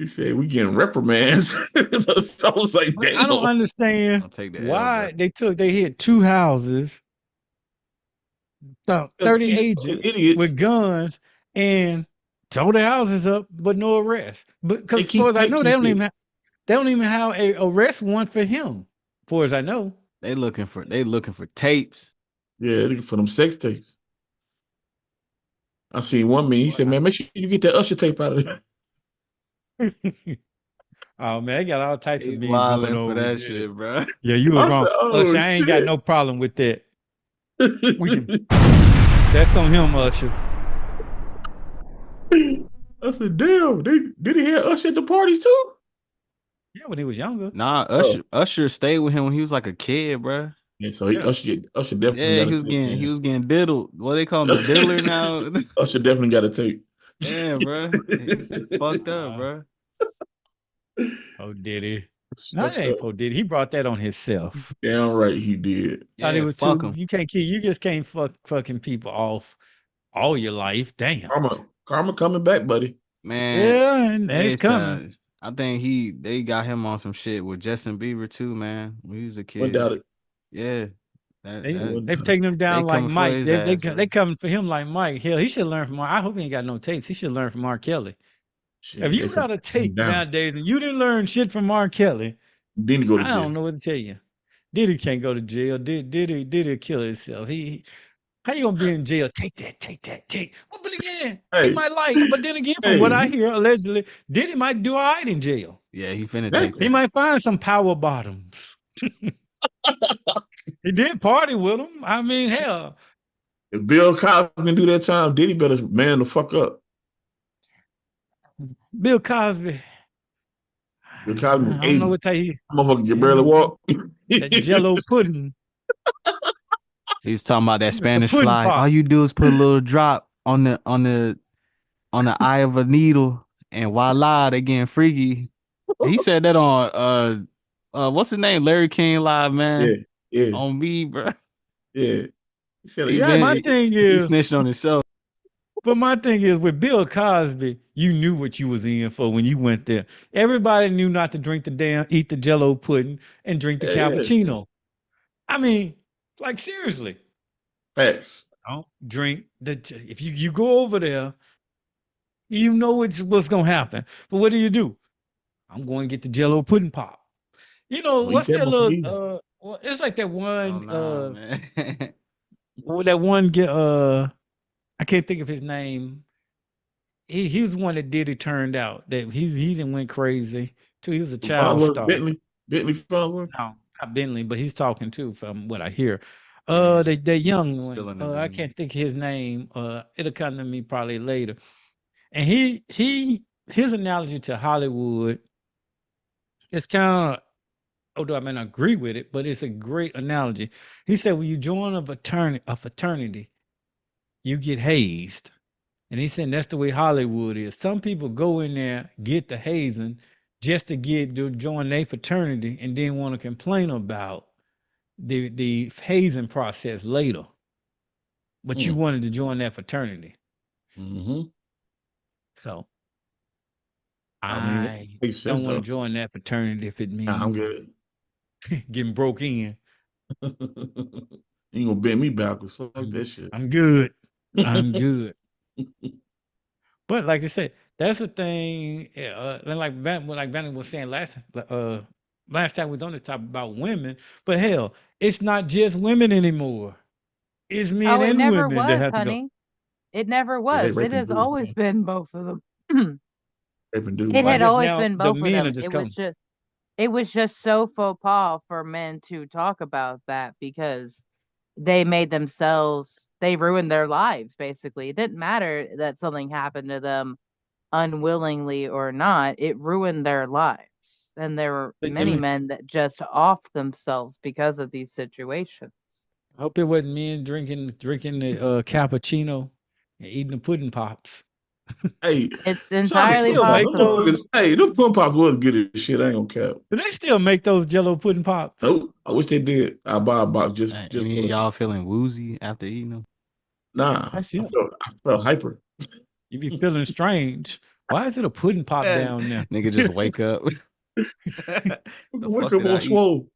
Speaker 4: said we getting reprimands. I was like,
Speaker 3: But
Speaker 4: damn.
Speaker 3: I don't understand
Speaker 1: I'll take the L,
Speaker 3: why
Speaker 1: bro.
Speaker 3: they hit 2 houses, 30
Speaker 4: These
Speaker 3: agents
Speaker 4: fucking idiots.
Speaker 3: with guns and tore the houses up, but no arrest. Because
Speaker 4: They
Speaker 3: as far
Speaker 4: keep
Speaker 3: as I know, they
Speaker 4: taking shit.
Speaker 3: don't even have a arrest warrant for him. As far as I know.
Speaker 1: They looking for tapes.
Speaker 4: Yeah, looking for them sex tapes. I seen one man. He said, "Man, make sure you get that Usher tape out of there."
Speaker 3: Oh man, they got all types of
Speaker 1: He's
Speaker 3: memes going
Speaker 1: wilding
Speaker 3: on
Speaker 1: for
Speaker 3: with
Speaker 1: that
Speaker 3: it.
Speaker 1: shit, bro.
Speaker 3: Yeah, you was
Speaker 4: I
Speaker 3: wrong.
Speaker 4: said, "Oh,
Speaker 3: Usher, I ain't got
Speaker 4: shit."
Speaker 3: no problem with that. That's on him, Usher.
Speaker 4: I said, "Damn, did he have Usher at the parties too?"
Speaker 3: Yeah, when he was younger.
Speaker 1: Nah, Usher stayed with him when he was like a kid, bro.
Speaker 4: Yeah, so
Speaker 3: Yeah.
Speaker 4: Usher definitely
Speaker 1: Yeah,
Speaker 4: got
Speaker 1: he
Speaker 4: a
Speaker 1: was
Speaker 4: tape.
Speaker 1: getting
Speaker 4: man.
Speaker 1: he was getting diddled. What they call him, the diddler now?
Speaker 4: Usher definitely got a tape.
Speaker 1: Yeah, bro. Fucked up, bro.
Speaker 3: Oh, did he?
Speaker 4: It's
Speaker 3: No, it
Speaker 4: fucked
Speaker 3: ain't
Speaker 4: up.
Speaker 3: Poe Diddy. He brought that on himself.
Speaker 4: Damn right he did.
Speaker 3: Thought it
Speaker 1: Yeah,
Speaker 3: was
Speaker 1: fuck
Speaker 3: too.
Speaker 1: him.
Speaker 3: You just can't fucking people off all your life. Damn.
Speaker 4: Karma coming back, buddy.
Speaker 1: Man,
Speaker 3: Yeah, and it's coming.
Speaker 1: I think they got him on some shit with Justin Bieber too, man. When he was a
Speaker 4: Went
Speaker 1: kid.
Speaker 4: doubt it.
Speaker 1: Yeah.
Speaker 3: They've taken him down
Speaker 1: they
Speaker 3: like
Speaker 1: coming for
Speaker 3: Mike.
Speaker 1: his
Speaker 3: They
Speaker 1: ass, bro.
Speaker 3: they coming for him like Mike. Hell, he should learn from. I hope he ain't got no tapes. He should learn from R. Kelly.
Speaker 4: Shit,
Speaker 3: If you
Speaker 4: they
Speaker 3: got a
Speaker 4: finna take him
Speaker 3: tape
Speaker 4: down.
Speaker 3: nowadays and you didn't learn shit from R. Kelly,
Speaker 4: Then he go to
Speaker 3: I
Speaker 4: jail.
Speaker 3: don't know what to tell you. Diddy can't go to jail. Diddy kill himself. How you gonna be in jail? Take that. Well, but again, he
Speaker 4: Hey.
Speaker 3: might like. But then again, from what I
Speaker 4: Hey.
Speaker 3: hear, allegedly, Diddy might do all right in jail.
Speaker 1: Yeah, he finna
Speaker 4: That-
Speaker 1: take
Speaker 3: He
Speaker 1: that.
Speaker 3: might find some power bottoms. He did party with him. I mean, hell,
Speaker 4: If Bill Cosby can do that time, Diddy better man the fuck up.
Speaker 3: Bill Cosby.
Speaker 4: Bill Cosby was
Speaker 3: I don't know
Speaker 4: 80.
Speaker 3: what they
Speaker 4: Motherfucker can barely walk.
Speaker 3: that Jello pudding.
Speaker 1: He's talking about that
Speaker 3: Mr.
Speaker 1: Spanish
Speaker 3: Pudding
Speaker 1: fly.
Speaker 3: Pop.
Speaker 1: All you do is put a little drop on the eye of a needle, and voila, they getting freaky. He said that on what's his name? Larry King Live,
Speaker 4: Yeah,
Speaker 1: man.
Speaker 4: yeah,
Speaker 1: On me, bro.
Speaker 4: yeah. He said,
Speaker 1: He
Speaker 4: yeah,
Speaker 3: My
Speaker 1: been
Speaker 3: thing
Speaker 1: he
Speaker 3: is,
Speaker 1: snitched on himself.
Speaker 3: but my thing is with Bill Cosby, you knew what you was in for when you went there. Everybody knew not to drink eat the Jello pudding and drink the
Speaker 4: yeah.
Speaker 3: cappuccino. I mean, like seriously,
Speaker 4: Facts.
Speaker 3: don't drink if you go over there, you know what's gonna happen. But what do? I'm going to get the Jello pudding pop. You know,
Speaker 4: I'm gonna eat
Speaker 3: what's
Speaker 4: that
Speaker 3: that little
Speaker 4: motherfucker.
Speaker 3: well, it's like that
Speaker 1: Oh
Speaker 3: one
Speaker 1: no, man.
Speaker 3: that one get I can't think of his name. He was the one that did it turned out that he didn't went crazy too. He was a child
Speaker 4: Farnsworth,
Speaker 3: star.
Speaker 4: Bentley Farnsworth.
Speaker 3: No, not Bentley, but he's talking too from what I hear.
Speaker 1: Yeah,
Speaker 3: The young one,
Speaker 1: spilling the
Speaker 3: I
Speaker 1: beans.
Speaker 3: can't think of his name. It'll come to me probably later. And his analogy to Hollywood is kind of, although I may not agree with it, but it's a great analogy. He said when you join a fraternity, you get hazed. And he said that's the way Hollywood is. Some people go in there, get the hazing just to join their fraternity and then want to complain about the hazing process later. But you wanted to join that fraternity.
Speaker 4: Mm-hmm.
Speaker 3: So
Speaker 4: I mean, that
Speaker 3: I
Speaker 4: makes sense
Speaker 3: don't want
Speaker 4: though.
Speaker 3: to join that fraternity if it
Speaker 4: Nah, I'm
Speaker 3: means
Speaker 4: good.
Speaker 3: getting broke in.
Speaker 4: You ain't gonna bend me backwards. Fuck that shit.
Speaker 3: I'm good. I'm good. But like I said, that's the thing. And like Vanny was saying last time we was on this topic about women. But hell, it's not just women anymore. It's men
Speaker 2: Oh, it
Speaker 3: and
Speaker 2: never
Speaker 3: women that
Speaker 2: was,
Speaker 3: have to go.
Speaker 2: honey. It never
Speaker 4: Yeah, they
Speaker 2: was. It
Speaker 4: raping
Speaker 2: has
Speaker 4: dudes,
Speaker 2: always
Speaker 4: man.
Speaker 2: been both of them.
Speaker 4: Raping dudes.
Speaker 2: It
Speaker 3: Well, I
Speaker 2: had
Speaker 3: guess
Speaker 2: always
Speaker 3: now
Speaker 2: been
Speaker 3: the
Speaker 2: both of
Speaker 3: men are
Speaker 2: them.
Speaker 3: just coming.
Speaker 2: It was just so faux pas for men to talk about that because they made themselves, they ruined their lives basically. It didn't matter that something happened to them unwillingly or not, it ruined their lives. And there were
Speaker 3: But
Speaker 2: many men that just off themselves because of these situations.
Speaker 3: I hope it wasn't men drinking the cappuccino and eating the pudding pops.
Speaker 4: Hey,
Speaker 2: It's
Speaker 4: shout out to
Speaker 3: They
Speaker 2: entirely
Speaker 3: still
Speaker 4: football.
Speaker 3: make
Speaker 4: Them
Speaker 2: possible.
Speaker 3: those.
Speaker 4: motherfuckers, hey, them pudding pops wasn't good as shit. I ain't gonna cap.
Speaker 3: Do they still make those Jello pudding pops?
Speaker 4: Nope. I wish they did. I buy a box just
Speaker 1: Any
Speaker 4: for
Speaker 1: of y'all feeling woozy after eating them?
Speaker 4: nah.
Speaker 3: That's
Speaker 4: I
Speaker 3: it.
Speaker 4: felt hyper.
Speaker 3: You be feeling strange. Why is it a pudding pop down there?
Speaker 1: Nigga just wake up. The
Speaker 4: Wake
Speaker 1: fuck
Speaker 4: up
Speaker 1: did I
Speaker 4: on
Speaker 1: eat?
Speaker 4: swole.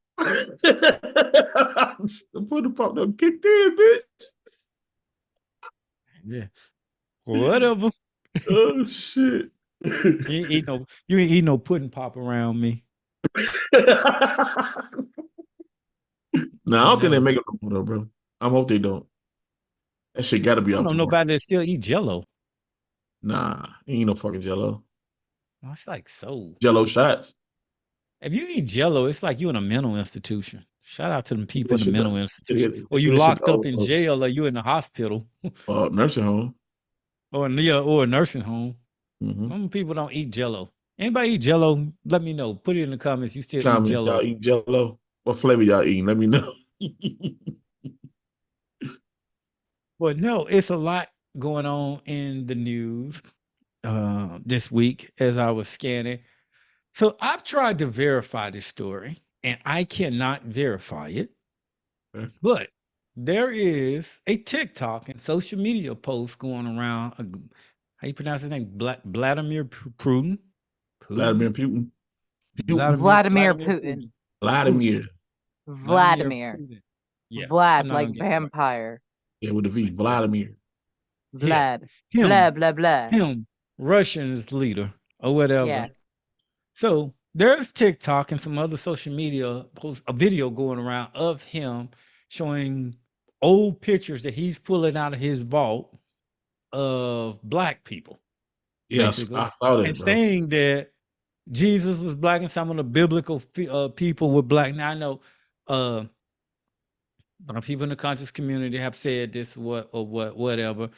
Speaker 4: The pudding pop done kicked in, bitch.
Speaker 3: Yeah. Whatever.
Speaker 4: Oh shit.
Speaker 3: You ain't eat no pudding pop around me.
Speaker 4: Nah, I don't think they
Speaker 3: No.
Speaker 4: make it no more though, bro. I hope they don't. That shit gotta be
Speaker 3: I don't
Speaker 4: off
Speaker 3: know
Speaker 4: the market.
Speaker 3: nobody that still eat Jello.
Speaker 4: Nah, ain't no fucking Jello.
Speaker 3: That's like so.
Speaker 4: Jello shots.
Speaker 3: If you eat Jello, it's like you in a mental institution. Shout out to them people in
Speaker 4: That
Speaker 3: the
Speaker 4: shit
Speaker 3: mental
Speaker 4: to-
Speaker 3: institution.
Speaker 4: it-
Speaker 3: Or you
Speaker 4: that shit
Speaker 3: locked
Speaker 4: to
Speaker 3: up
Speaker 4: old
Speaker 3: in
Speaker 4: folks.
Speaker 3: jail or you in the hospital
Speaker 4: Nursing home.
Speaker 3: or a nursing home.
Speaker 4: Mm-hmm.
Speaker 3: Some people don't eat Jello. Anybody eat Jello? Let me know. Put it in the comments. You still eat
Speaker 4: Comments,
Speaker 3: Jello.
Speaker 4: y'all eat Jello? What flavor y'all eating? Let me know.
Speaker 3: But no, it's a lot going on in the news this week as I was scanning. So I've tried to verify this story and I cannot verify it.
Speaker 4: Okay.
Speaker 3: But there is a TikTok and social media post going around. How you pronounce his name? Vladimir Putin.
Speaker 4: Vladimir Putin.
Speaker 2: Vladimir Putin.
Speaker 4: Vladimir.
Speaker 2: Vladimir.
Speaker 3: Putin. Yeah, I'm
Speaker 2: Vlad,
Speaker 3: not
Speaker 2: like
Speaker 3: gonna get it right.
Speaker 2: vampire.
Speaker 4: Yeah, with the V. Vladimir.
Speaker 3: Yeah.
Speaker 2: Vlad.
Speaker 3: Him.
Speaker 2: Blah, blah, blah.
Speaker 3: Him, Russian's leader or whatever.
Speaker 2: Yeah.
Speaker 3: So there's TikTok and some other social media posts, a video going around of him showing old pictures that he's pulling out of his vault of black people,
Speaker 4: Yes,
Speaker 3: basically,
Speaker 4: I saw that,
Speaker 3: and
Speaker 4: bro.
Speaker 3: saying that Jesus was black and some of the biblical people were black. Now I know people in the conscious community have said this, whatever.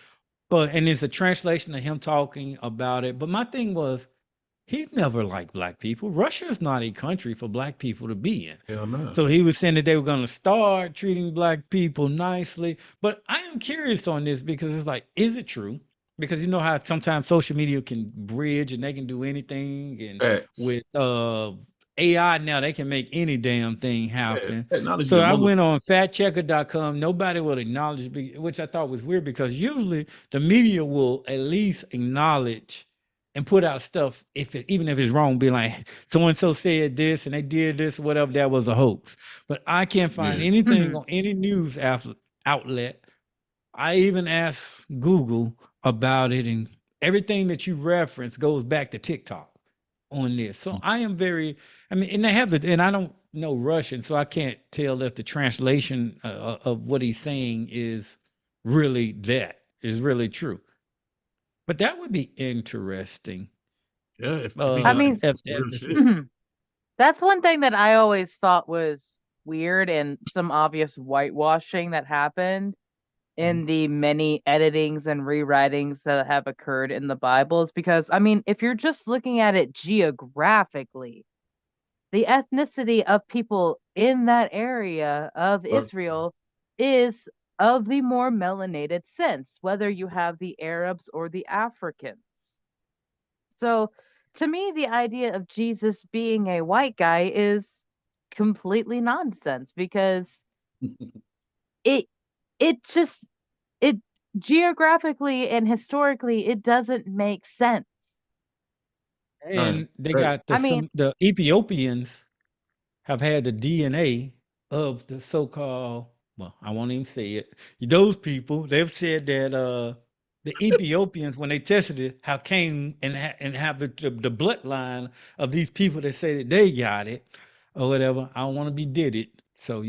Speaker 3: But and it's a translation of him talking about it. But my thing was, he never liked black people. Russia is not a country for black people to be in.
Speaker 4: Hell no.
Speaker 3: So he was saying that they were going to start treating black people nicely. But I am curious on this because it's like, is it true? Because you know how sometimes social media can bridge and they can do anything. And
Speaker 4: Facts.
Speaker 3: with AI now, they can make any damn thing
Speaker 4: Yeah,
Speaker 3: happen.
Speaker 4: technology
Speaker 3: So
Speaker 4: is
Speaker 3: I
Speaker 4: mother.
Speaker 3: went on factchecker.com. Nobody will acknowledge, which I thought was weird because usually the media will at least acknowledge and put out stuff even if it's wrong, be like, so and so said this and they did this, whatever, that was a hoax. But I can't find
Speaker 4: Yeah.
Speaker 3: anything
Speaker 2: Mhm.
Speaker 3: on any news outlet. I even asked Google about it, and everything that you reference goes back to TikTok on this. So I am very, I mean, and they have the, and I don't know Russian, so I can't tell if the translation of what he's saying is really true. But that would be interesting.
Speaker 4: Yeah, if he
Speaker 2: I
Speaker 4: got like
Speaker 2: mean,
Speaker 4: real
Speaker 3: If
Speaker 4: shit.
Speaker 2: that's one thing that I always thought was weird and some obvious whitewashing that happened in the many editings and rewritings that have occurred in the Bibles. Because, I mean, if you're just looking at it geographically, the ethnicity of people in that area of
Speaker 4: But
Speaker 2: Israel is of the more melanated sense, whether you have the Arabs or the Africans. So, to me, the idea of Jesus being a white guy is completely nonsense because it it just it geographically and historically it doesn't make sense.
Speaker 4: right,
Speaker 3: and they
Speaker 4: right.
Speaker 3: got
Speaker 2: I mean,
Speaker 3: the Ethiopians have had the DNA of the so-called, well, I won't even say it. Those people, they've said that the Ethiopians, when they tested it, have came and and have the bloodline of these people that say that they got it or whatever. I don't want to be did it, so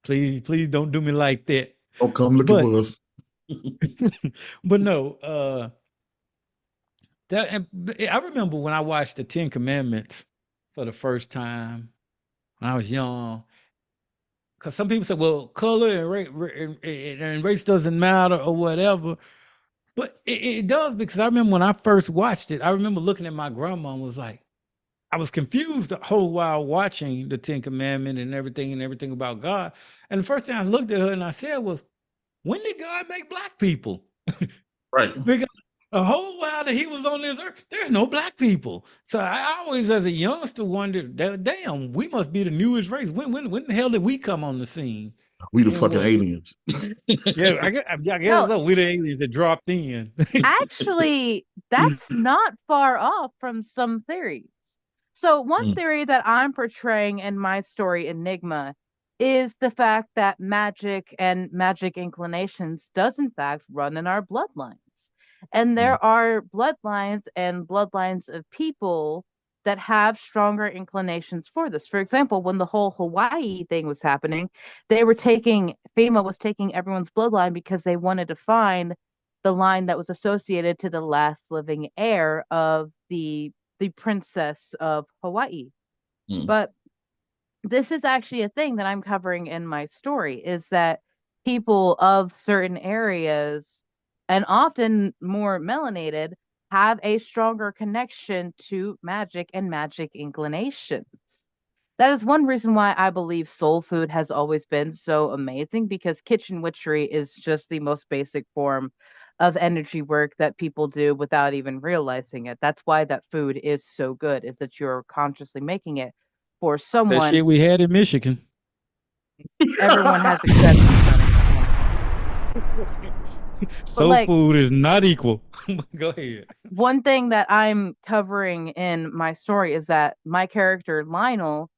Speaker 3: please don't do me like that.
Speaker 4: Don't come looking
Speaker 3: But
Speaker 4: for us.
Speaker 3: but no, I remember when I watched the Ten Commandments for the first time when I was young. Because some people say, well, color and race doesn't matter or whatever. But it does, because I remember when I first watched it, I remember looking at my grandma and was like, I was confused the whole while watching the Ten Commandments and everything about God. And the first thing I looked at her and I said was, when did God make black people?
Speaker 4: Right.
Speaker 3: Because the whole while that he was on this earth, there's no black people. So I always, as a youngster, wondered, damn, we must be the newest race. When the hell did we come on the scene?
Speaker 4: We the
Speaker 3: And
Speaker 4: fucking
Speaker 3: what?
Speaker 4: aliens.
Speaker 3: Yeah, I guess
Speaker 2: no,
Speaker 3: so. We the aliens that dropped in.
Speaker 2: actually, that's not far off from some theories. So, one
Speaker 4: Mm.
Speaker 2: theory that I'm portraying in my story, Enigma, is the fact that magic and magic inclinations does, in fact, run in our bloodlines. And
Speaker 4: Mm.
Speaker 2: there are bloodlines and bloodlines of people that have stronger inclinations for this. For example, when the whole Hawaii thing was happening, FEMA was taking everyone's bloodline because they wanted to find the line that was associated to the last living heir of the princess of Hawaii.
Speaker 4: Mm.
Speaker 2: But this is actually a thing that I'm covering in my story, is that people of certain areas, and often more melanated, have a stronger connection to magic and magic inclinations. That is one reason why I believe soul food has always been so amazing, because kitchen witchery is just the most basic form of energy work that people do without even realizing it. That's why that food is so good, is that you're consciously making it for
Speaker 3: That
Speaker 2: someone.
Speaker 3: shit we had in Michigan.
Speaker 2: Everyone has exceptions, honey. Come on. But
Speaker 3: Soul
Speaker 2: like,
Speaker 3: food is not equal. Go ahead.
Speaker 2: one thing that I'm covering in my story is that my character Lionel,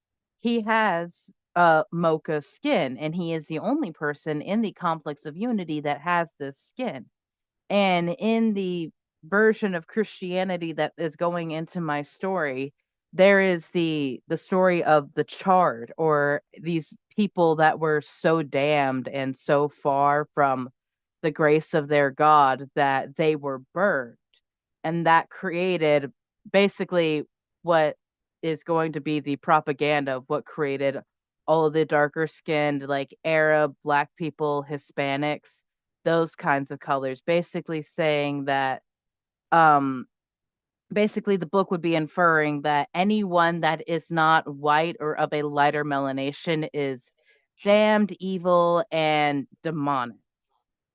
Speaker 2: he has mocha skin, and he is the only person in the complex of unity that has this skin. And in the version of Christianity that is going into my story, there is the story of the charred, or these people that were so damned and so far from the grace of their God that they were burned. And that created basically what is going to be the propaganda of what created all of the darker skinned, like Arab, Black people, Hispanics, those kinds of colors, basically saying that um basically the book would be inferring that anyone that is not white or of a lighter melanation is damned, evil, and demonic.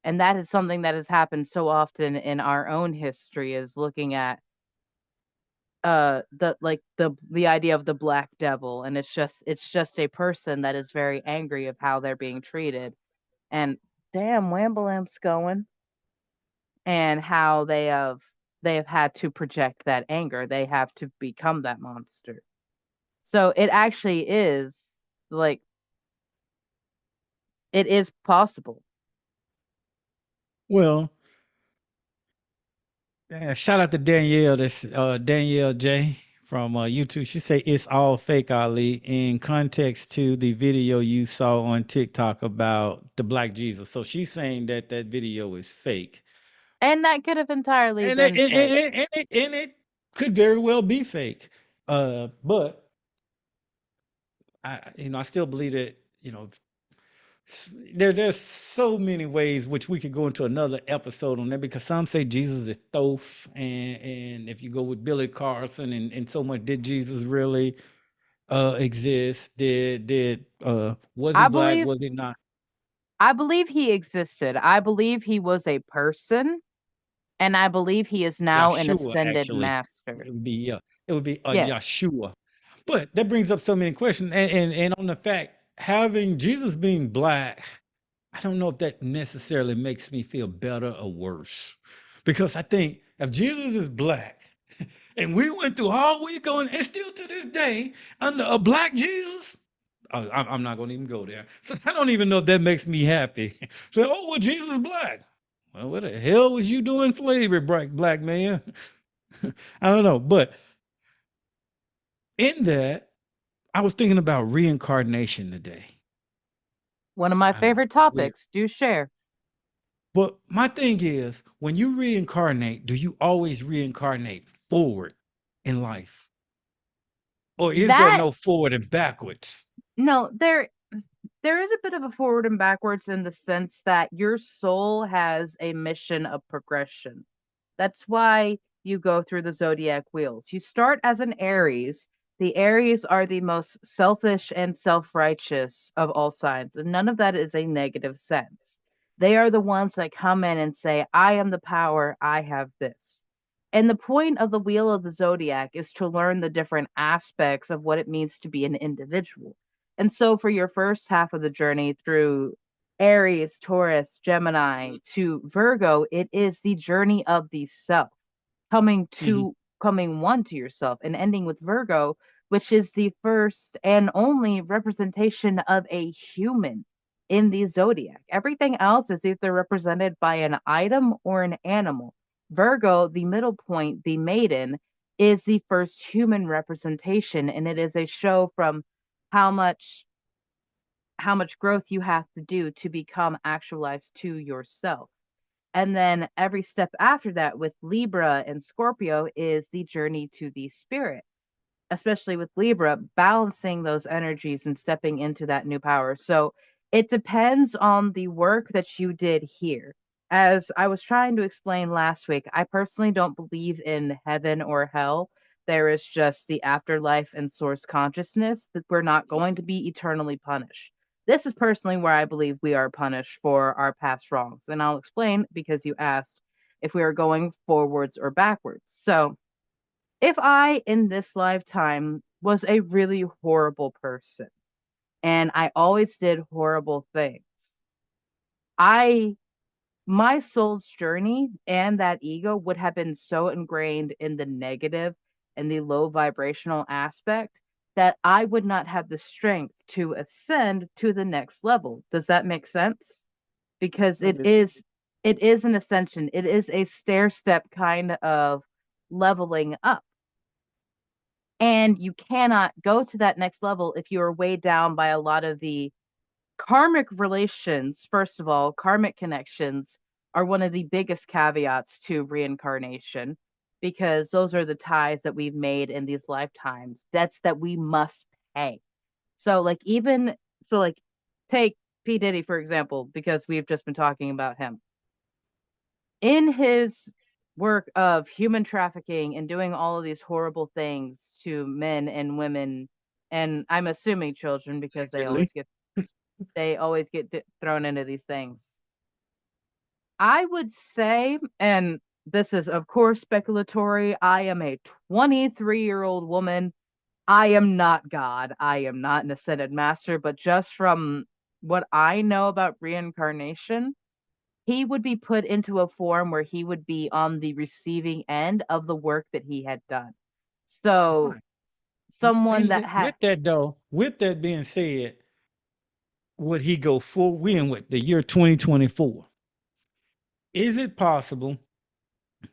Speaker 2: And that is something that has happened so often in our own history, is looking at the idea of the black devil, and it's just a person that is very angry of how they're being treated. And damn, Wambleamp's going, and how they have had to project that anger. They have to become that monster. So it actually is, like, it is possible.
Speaker 3: Well, shout out to Danielle. That's Danielle J from YouTube. She say it's all fake, Ali, in context to the video you saw on TikTok about the Black Jesus. So she's saying that that video is fake,
Speaker 2: And that could have entirely
Speaker 3: and
Speaker 2: been fake.
Speaker 3: it could very well be fake. But I still believe that there's so many ways which we could go into another episode on that, because some say Jesus is Thoth, and if you go with Billy Carson and so much, did Jesus really exist? Did was he
Speaker 2: I
Speaker 3: black?
Speaker 2: believe
Speaker 3: Was he not?
Speaker 2: I believe he existed. I believe he was a person, and I believe he is now an
Speaker 3: Yeshua,
Speaker 2: ascended
Speaker 3: actually.
Speaker 2: master.
Speaker 3: It would be
Speaker 2: Yes.
Speaker 3: Yeshua. But that brings up so many questions, and on the fact having Jesus being black, I don't know if that necessarily makes me feel better or worse, because I think if Jesus is black and we went through all we going, and still to this day under a black Jesus, I'm not going to even go there. So I don't even know if that makes me happy. So, oh, well, Jesus is black. Well, what the hell was you doing slavery, black man? I don't know. But in that, I was thinking about reincarnation today.
Speaker 2: One of my
Speaker 3: I know.
Speaker 2: favorite
Speaker 3: Weird.
Speaker 2: topics. Do share.
Speaker 3: But my thing is, when you reincarnate, do you always reincarnate forward in life? Or is there
Speaker 2: That
Speaker 3: no forward and backwards?
Speaker 2: No, there is a bit of a forward and backwards, in the sense that your soul has a mission of progression. That's why you go through the zodiac wheels. You start as an Aries. The Aries are the most selfish and self-righteous of all signs, and none of that is a negative sense. They are the ones that come in and say, I am the power, I have this. And the point of the wheel of the zodiac is to learn the different aspects of what it means to be an individual. And so for your first half of the journey through Aries, Taurus, Gemini to Virgo, it is the journey of the self, coming
Speaker 3: Mhm.
Speaker 2: to coming one to yourself, and ending with Virgo, which is the first and only representation of a human in the zodiac. Everything else is either represented by an item or an animal. Virgo, the middle point, the maiden, is the first human representation, and it is a show from how much how much growth you have to do to become actualized to yourself. And then every step after that with Libra and Scorpio is the journey to the spirit, especially with Libra, balancing those energies and stepping into that new power. So it depends on the work that you did here. As I was trying to explain last week, I personally don't believe in heaven or hell. There is just the afterlife and source consciousness, that we're not going to be eternally punished. This is personally where I believe we are punished for our past wrongs. And I'll explain, because you asked if we are going forwards or backwards. So, if I in this lifetime was a really horrible person and I always did horrible things, I my soul's journey and that ego would have been so ingrained in the negative and the low vibrational aspect that I would not have the strength to ascend to the next level. Does that make sense? Because
Speaker 1: That is
Speaker 2: it is an ascension. It is a stair step kind of leveling up. And you cannot go to that next level if you are weighed down by a lot of the karmic relations. First of all, karmic connections are one of the biggest caveats to reincarnation, because those are the ties that we've made in these lifetimes, debts that we must pay. So, like, take P. Diddy, for example, because we've just been talking about him. In his work of human trafficking and doing all of these horrible things to men and women, and I'm assuming children because they always get thrown into these things. I would say, and this is of course speculatory, I am a 23-year-old woman. I am not God. I am not an ascended master, but just from what I know about reincarnation, he would be put into a form where he would be on the receiving end of the work that he had done. So
Speaker 3: Right.
Speaker 2: someone
Speaker 3: And
Speaker 2: that had
Speaker 3: with that though, with that being said, would he go full? We in what, the year 2024? Is it possible?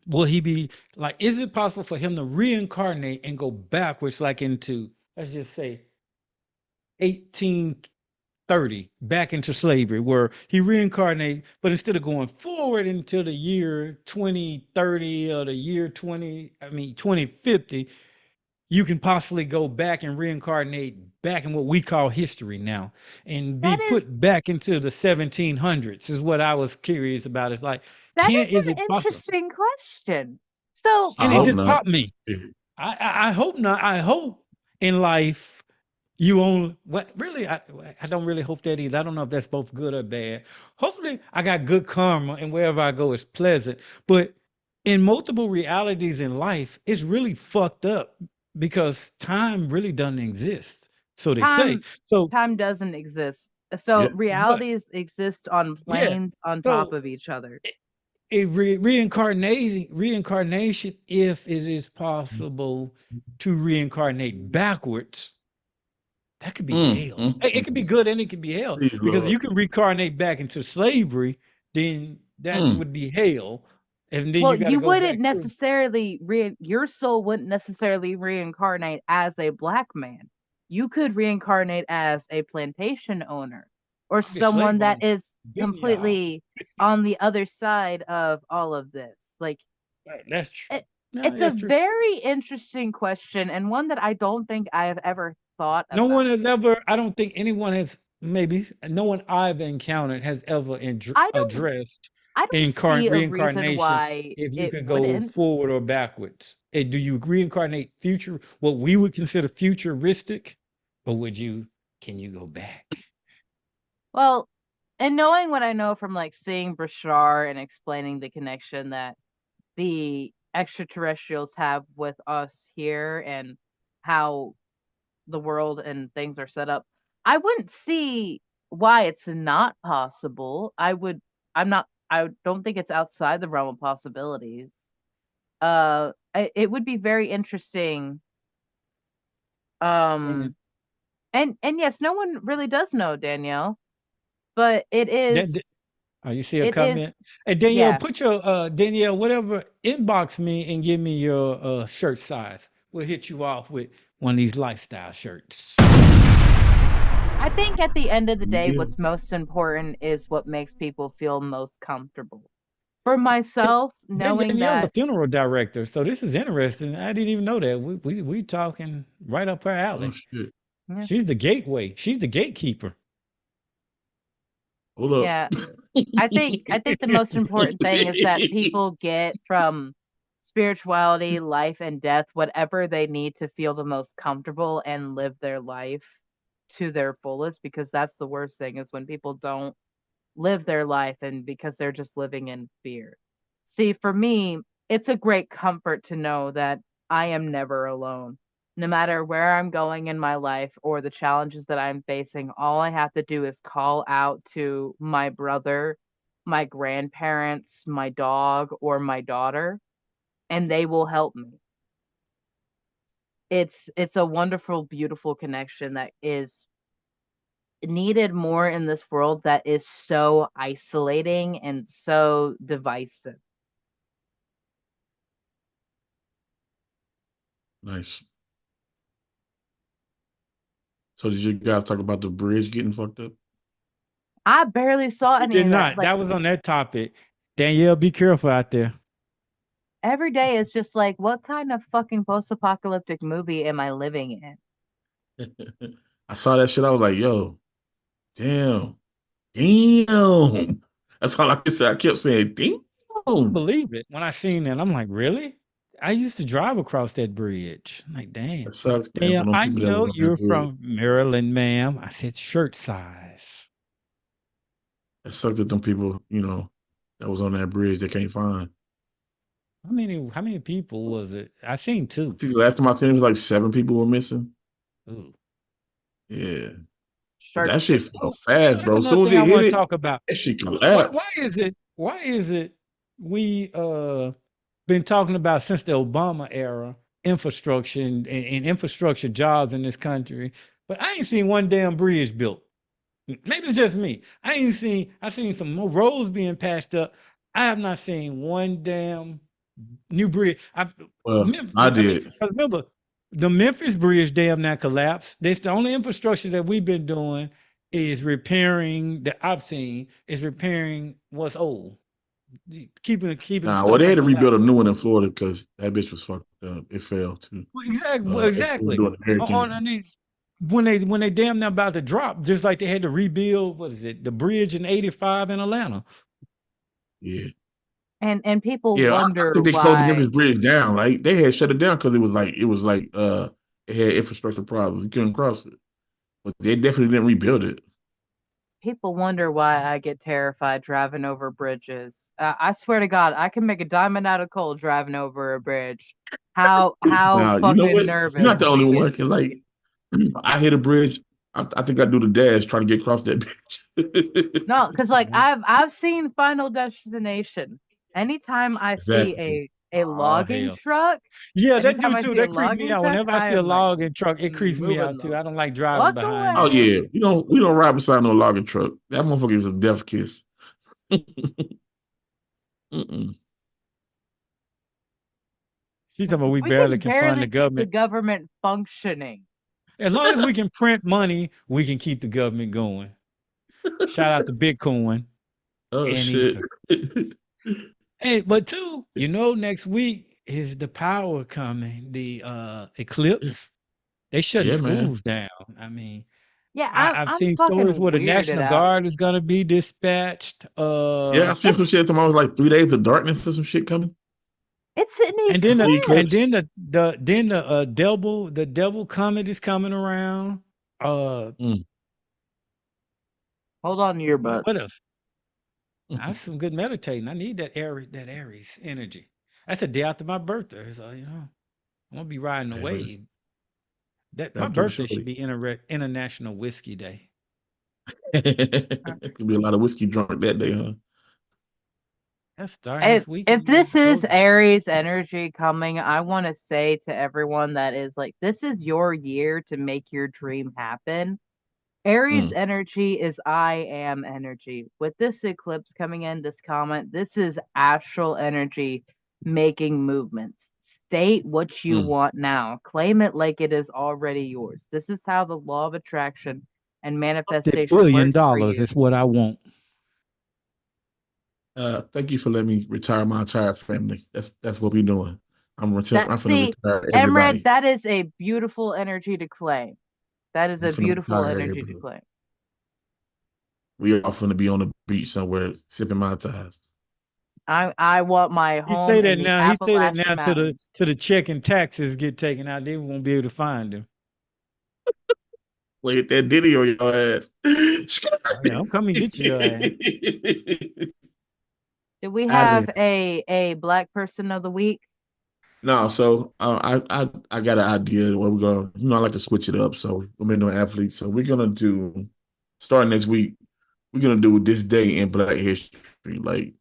Speaker 3: Will he be like? Is it possible for him to reincarnate and go backwards, like into, let's just say, 1830, back into slavery, where he reincarnate, but instead of going forward into the year 2030 or the year 2050, you can possibly go back and reincarnate back in what we call history now and be
Speaker 2: that is
Speaker 3: put back into the 1700s is what I was curious about. It's like,
Speaker 2: that
Speaker 3: is
Speaker 2: is an
Speaker 3: it possible?
Speaker 2: interesting question. So
Speaker 4: I
Speaker 3: And it
Speaker 4: hope
Speaker 3: just
Speaker 4: not.
Speaker 3: popped me. I hope not. I hope in life you only, what really, I don't really hope that either. I don't know if that's both good or bad. Hopefully I got good karma and wherever I go is pleasant. But in multiple realities in life, it's really fucked up because time really doesn't exist. So they say.
Speaker 2: time
Speaker 3: So
Speaker 2: time doesn't exist.
Speaker 4: Yeah.
Speaker 2: So
Speaker 3: but
Speaker 2: realities exist on
Speaker 3: yeah.
Speaker 2: planes on top
Speaker 3: So
Speaker 2: of each other.
Speaker 3: reincarnation, if it is possible to reincarnate backwards, that could be hell. It could be good and it could be hell,
Speaker 4: Please,
Speaker 3: because
Speaker 4: Lord.
Speaker 3: you can reincarnate back into slavery, then that
Speaker 4: Mm.
Speaker 3: would be hell, and then
Speaker 2: Well,
Speaker 3: you got to
Speaker 2: you
Speaker 3: go
Speaker 2: wouldn't
Speaker 3: back through.
Speaker 2: necessarily your soul wouldn't necessarily reincarnate as a black man. You could reincarnate as a plantation owner or
Speaker 3: I'll be a slave
Speaker 2: someone
Speaker 3: owner,
Speaker 2: that is
Speaker 3: beating y'all.
Speaker 2: completely on the other side of all of this. Like
Speaker 3: Right, that's true.
Speaker 2: it,
Speaker 3: No,
Speaker 2: it's a
Speaker 3: that's true.
Speaker 2: very interesting question and one that I don't think I have ever thought
Speaker 3: No
Speaker 2: about.
Speaker 3: one has ever. I don't think anyone has. Maybe no one I've encountered has ever
Speaker 2: I don't
Speaker 3: addressed
Speaker 2: I don't see a reason
Speaker 3: reincarnation.
Speaker 2: why
Speaker 3: If you
Speaker 2: it
Speaker 3: could go
Speaker 2: wouldn't.
Speaker 3: forward or backwards, do you reincarnate future? What we would consider futuristic, or would you? Can you go back?
Speaker 2: Well, and knowing what I know from like seeing Brashar and explaining the connection that the extraterrestrials have with us here and how the world and things are set up, I wouldn't see why it's not possible. I don't think it's outside the realm of possibilities. It would be very interesting.
Speaker 3: And
Speaker 2: And yes, no one really does know, Danielle, but
Speaker 3: that. Oh, you see a
Speaker 2: it is
Speaker 3: comment? Hey Danielle,
Speaker 2: yeah.
Speaker 3: put your Danielle, whatever, inbox me and give me your shirt size. We'll hit you off with one of these lifestyle shirts.
Speaker 2: I think at the end of the day,
Speaker 4: Yeah.
Speaker 2: what's most important is what makes people feel most comfortable. For
Speaker 3: And
Speaker 2: myself, knowing
Speaker 3: Danielle's a
Speaker 2: that,
Speaker 3: funeral director, so this is interesting. I didn't even know that. We talking right up her
Speaker 4: Oh
Speaker 3: alley.
Speaker 4: shit.
Speaker 2: yeah,
Speaker 3: She's the gateway. She's the gatekeeper.
Speaker 4: Hold up.
Speaker 2: yeah, I think the most important thing is that people get from spirituality, life and death, whatever they need to feel the most comfortable and live their life to their fullest, because that's the worst thing is when people don't live their life and because they're just living in fear. See, for me, it's a great comfort to know that I am never alone. No matter where I'm going in my life or the challenges that I'm facing, all I have to do is call out to my brother, my grandparents, my dog, or my daughter, and they will help me. It's a wonderful, beautiful connection that is needed more in this world that is so isolating and so divisive.
Speaker 4: Nice. So did you guys talk about the bridge getting fucked up?
Speaker 2: I barely saw
Speaker 3: We
Speaker 2: any
Speaker 3: did
Speaker 2: of that.
Speaker 3: not.
Speaker 2: Like
Speaker 3: That was on that topic. Danielle, be careful out there.
Speaker 2: every day is just like, what kind of fucking post-apocalyptic movie am I living in?
Speaker 4: I saw that shit. I was like, yo, damn. Damn. That's all I could say. I kept saying, damn.
Speaker 3: couldn't believe it when I seen that. I'm like, really? I used to drive across that bridge. I'm like, damn.
Speaker 4: It sucks, man,
Speaker 3: Damn,
Speaker 4: for them
Speaker 3: I
Speaker 4: people that was
Speaker 3: know
Speaker 4: on that
Speaker 3: you're
Speaker 4: bridge.
Speaker 3: from Maryland, ma'am. I said shirt size.
Speaker 4: It sucked that them people, that was on that bridge they can't find.
Speaker 3: How many people was it? I seen
Speaker 4: I
Speaker 3: 2.
Speaker 4: think the last time I seen it was like 7 people were missing.
Speaker 3: Ooh.
Speaker 4: Yeah. But
Speaker 2: Shark
Speaker 4: that shit
Speaker 2: City.
Speaker 4: fell fast,
Speaker 3: That's
Speaker 4: bro. As
Speaker 3: another
Speaker 4: soon as
Speaker 3: thing I
Speaker 4: it hit
Speaker 3: want to
Speaker 4: it,
Speaker 3: talk about.
Speaker 4: that shit
Speaker 3: Why
Speaker 4: collapsed.
Speaker 3: why is it we been talking about since the Obama era infrastructure and infrastructure jobs in this country, but I ain't seen one damn bridge built. Maybe it's just me. I seen some more roads being patched up. I have not seen one damn new bridge.
Speaker 4: Well, I did.
Speaker 3: Because remember, the Memphis Bridge damn near collapsed. That's the only infrastructure that we've been doing is repairing that I've seen is repairing what's old, keeping
Speaker 4: Nah, well,
Speaker 3: stuff
Speaker 4: they
Speaker 3: from
Speaker 4: had to rebuild a
Speaker 3: collapsing.
Speaker 4: new one in Florida because that bitch was fucked up. It fell too. They were
Speaker 3: Exactly.
Speaker 4: doing a hurricane.
Speaker 3: On these when they damn near about to drop, just like they had to rebuild. What is it? The bridge in '85 in Atlanta.
Speaker 4: Yeah.
Speaker 2: And people
Speaker 4: Yeah, I
Speaker 2: wonder
Speaker 4: think they closed the Memphis
Speaker 2: why
Speaker 4: Bridge down. Like they had shut it down because it was like it had infrastructure problems. You couldn't cross it. But they definitely didn't rebuild it.
Speaker 2: I get terrified driving over bridges. I swear to God, I can make a diamond out of coal driving over a bridge. How
Speaker 4: Now, you know
Speaker 2: fucking
Speaker 4: what? You're not
Speaker 2: nervous
Speaker 4: the
Speaker 2: it
Speaker 4: only one.
Speaker 2: gets
Speaker 4: 'Cause, like I hit a bridge. I think I do the dash trying to get across that bitch.
Speaker 2: No, because like
Speaker 3: Mhm.
Speaker 2: I've seen Final Destination. Anytime I see
Speaker 4: Exactly.
Speaker 2: a
Speaker 3: Oh
Speaker 2: logging
Speaker 3: hell.
Speaker 2: truck,
Speaker 3: Yeah, that
Speaker 2: anytime
Speaker 3: do
Speaker 2: I
Speaker 3: too.
Speaker 2: see a
Speaker 3: That creep me
Speaker 2: logging
Speaker 3: out.
Speaker 2: truck,
Speaker 3: Whenever I
Speaker 2: I
Speaker 3: see a
Speaker 2: am like,
Speaker 3: log and truck, it creeps me
Speaker 2: moving
Speaker 3: out too.
Speaker 2: the
Speaker 3: I don't like driving
Speaker 2: fuck
Speaker 3: behind
Speaker 4: Oh
Speaker 3: them.
Speaker 2: away.
Speaker 4: yeah, we don't ride beside no logging truck. That motherfucker is a death kiss. Mm-mm.
Speaker 3: She's talking about we
Speaker 2: We
Speaker 3: barely
Speaker 2: can
Speaker 3: can fund the
Speaker 2: barely keep the
Speaker 3: government.
Speaker 2: government functioning.
Speaker 3: As long as we can print money, we can keep the government going. Shout out to Bitcoin
Speaker 4: Oh
Speaker 3: and
Speaker 4: shit.
Speaker 3: Ether. Hey, but too, next week is the power coming, the eclipse. They shutting
Speaker 4: Yeah, man.
Speaker 3: schools down. I mean,
Speaker 2: Yeah,
Speaker 3: I've
Speaker 2: I'm
Speaker 3: seen stories
Speaker 2: fucking
Speaker 3: where the
Speaker 2: weirded
Speaker 3: National
Speaker 2: out.
Speaker 3: Guard is gonna be dispatched.
Speaker 4: Yeah, I seen some shit tomorrow, like 3 days of darkness or some shit coming.
Speaker 2: It's an
Speaker 3: And then
Speaker 4: The
Speaker 2: eclipse.
Speaker 4: eclipse.
Speaker 3: the devil comet is coming around. Uh,
Speaker 4: Mm.
Speaker 2: Hold on to your
Speaker 3: what
Speaker 2: butts.
Speaker 3: else? That's some good meditating. I need that Aries energy. That's a day after my birthday, so I'm gonna be riding the
Speaker 4: Hey, but it's
Speaker 3: wave. That my
Speaker 4: gotta do it
Speaker 3: birthday should
Speaker 4: shortly.
Speaker 3: be International Whiskey Day.
Speaker 4: Could be a lot of whiskey drunk that day, huh?
Speaker 3: That's starting
Speaker 2: If
Speaker 3: this weekend.
Speaker 2: if
Speaker 3: You need
Speaker 2: this
Speaker 3: to go
Speaker 2: is
Speaker 3: there.
Speaker 2: Aries energy coming, I want to say to everyone that is like, this is your year to make your dream happen. Aries
Speaker 4: Mm.
Speaker 2: energy is I am energy. With this eclipse coming in, this comment, this is astral energy making movements. State what you
Speaker 4: Mm.
Speaker 2: want now. Claim it like it is already yours. This is how the law of attraction and
Speaker 3: That
Speaker 2: manifestation
Speaker 3: $1 billion
Speaker 2: works for you.
Speaker 3: is what I want.
Speaker 4: Thank you for letting me retire my entire family. That's what we're doing. I'm
Speaker 2: That
Speaker 4: gonna
Speaker 2: see,
Speaker 4: retire
Speaker 2: Emred,
Speaker 4: everybody.
Speaker 2: that is a beautiful energy to claim. That is
Speaker 4: I'm
Speaker 2: a
Speaker 4: finna
Speaker 2: beautiful
Speaker 4: retire
Speaker 2: energy to
Speaker 4: everybody.
Speaker 2: claim.
Speaker 4: We all finna be on the beach somewhere sipping my ties.
Speaker 2: I want my
Speaker 3: He
Speaker 2: home
Speaker 3: say
Speaker 2: in
Speaker 3: that
Speaker 2: the
Speaker 3: now. He say that
Speaker 2: Appalachian
Speaker 3: now
Speaker 2: Mountains.
Speaker 3: to the check and taxes get taken out. They won't be able to find him.
Speaker 4: Wait, that Diddy on your ass.
Speaker 3: Oh yeah, I'm coming get your ass.
Speaker 2: Do we
Speaker 4: Out of here.
Speaker 2: have a black person of the week?
Speaker 4: No, so I got an idea where we're gonna, I like to switch it up. So we're no athletes. So we're gonna do starting next week. We're gonna do this day in Black History. Like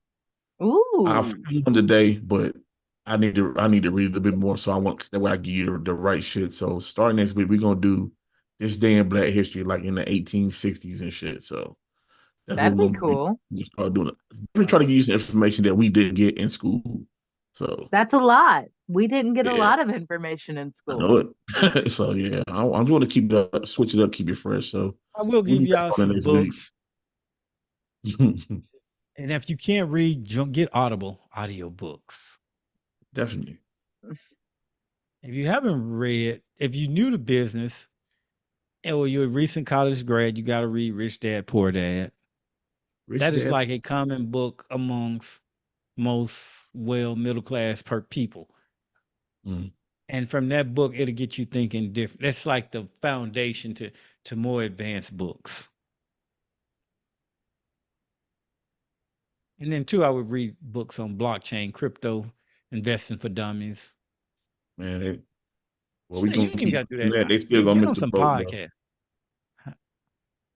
Speaker 4: I
Speaker 2: Ooh,
Speaker 4: filmed today, but I need to read a little bit more. So I want that way I give you the right shit. So starting next week, we're gonna do this day in Black History, like in the 1860s and shit. So that's what
Speaker 2: that'd
Speaker 4: we're
Speaker 2: be
Speaker 4: gonna be
Speaker 2: cool.
Speaker 4: start doing. We try to use information that we didn't get in school. So
Speaker 2: That's a lot. We didn't get a
Speaker 4: yeah.
Speaker 2: lot of information in
Speaker 4: I
Speaker 2: school.
Speaker 4: know it. So yeah, I'm going to keep it switch it up, keep it fresh. So
Speaker 3: I will
Speaker 4: we'll
Speaker 3: give
Speaker 4: be back
Speaker 3: y'all
Speaker 4: on the
Speaker 3: some
Speaker 4: next week.
Speaker 3: books. And if you can't read, get Audible audio books.
Speaker 4: Definitely.
Speaker 3: If you haven't read, if you're new to business, or you're a recent college grad, you got to read Rich Dad Poor Dad.
Speaker 4: Rich
Speaker 3: That is
Speaker 4: Dad.
Speaker 3: like a common book amongst most middle class people.
Speaker 4: Mm.
Speaker 3: And from that book, it'll get you thinking different. That's like the foundation to more advanced books. And then too, I would read books on blockchain, crypto, investing for dummies.
Speaker 4: Man, well,
Speaker 3: So
Speaker 4: we
Speaker 3: you
Speaker 4: gonna
Speaker 3: ain't even
Speaker 4: keep
Speaker 3: got to do
Speaker 4: doing
Speaker 3: that.
Speaker 4: that. They still
Speaker 3: Get
Speaker 4: gonna miss
Speaker 3: on
Speaker 4: the
Speaker 3: some
Speaker 4: boat, though.
Speaker 3: podcasts.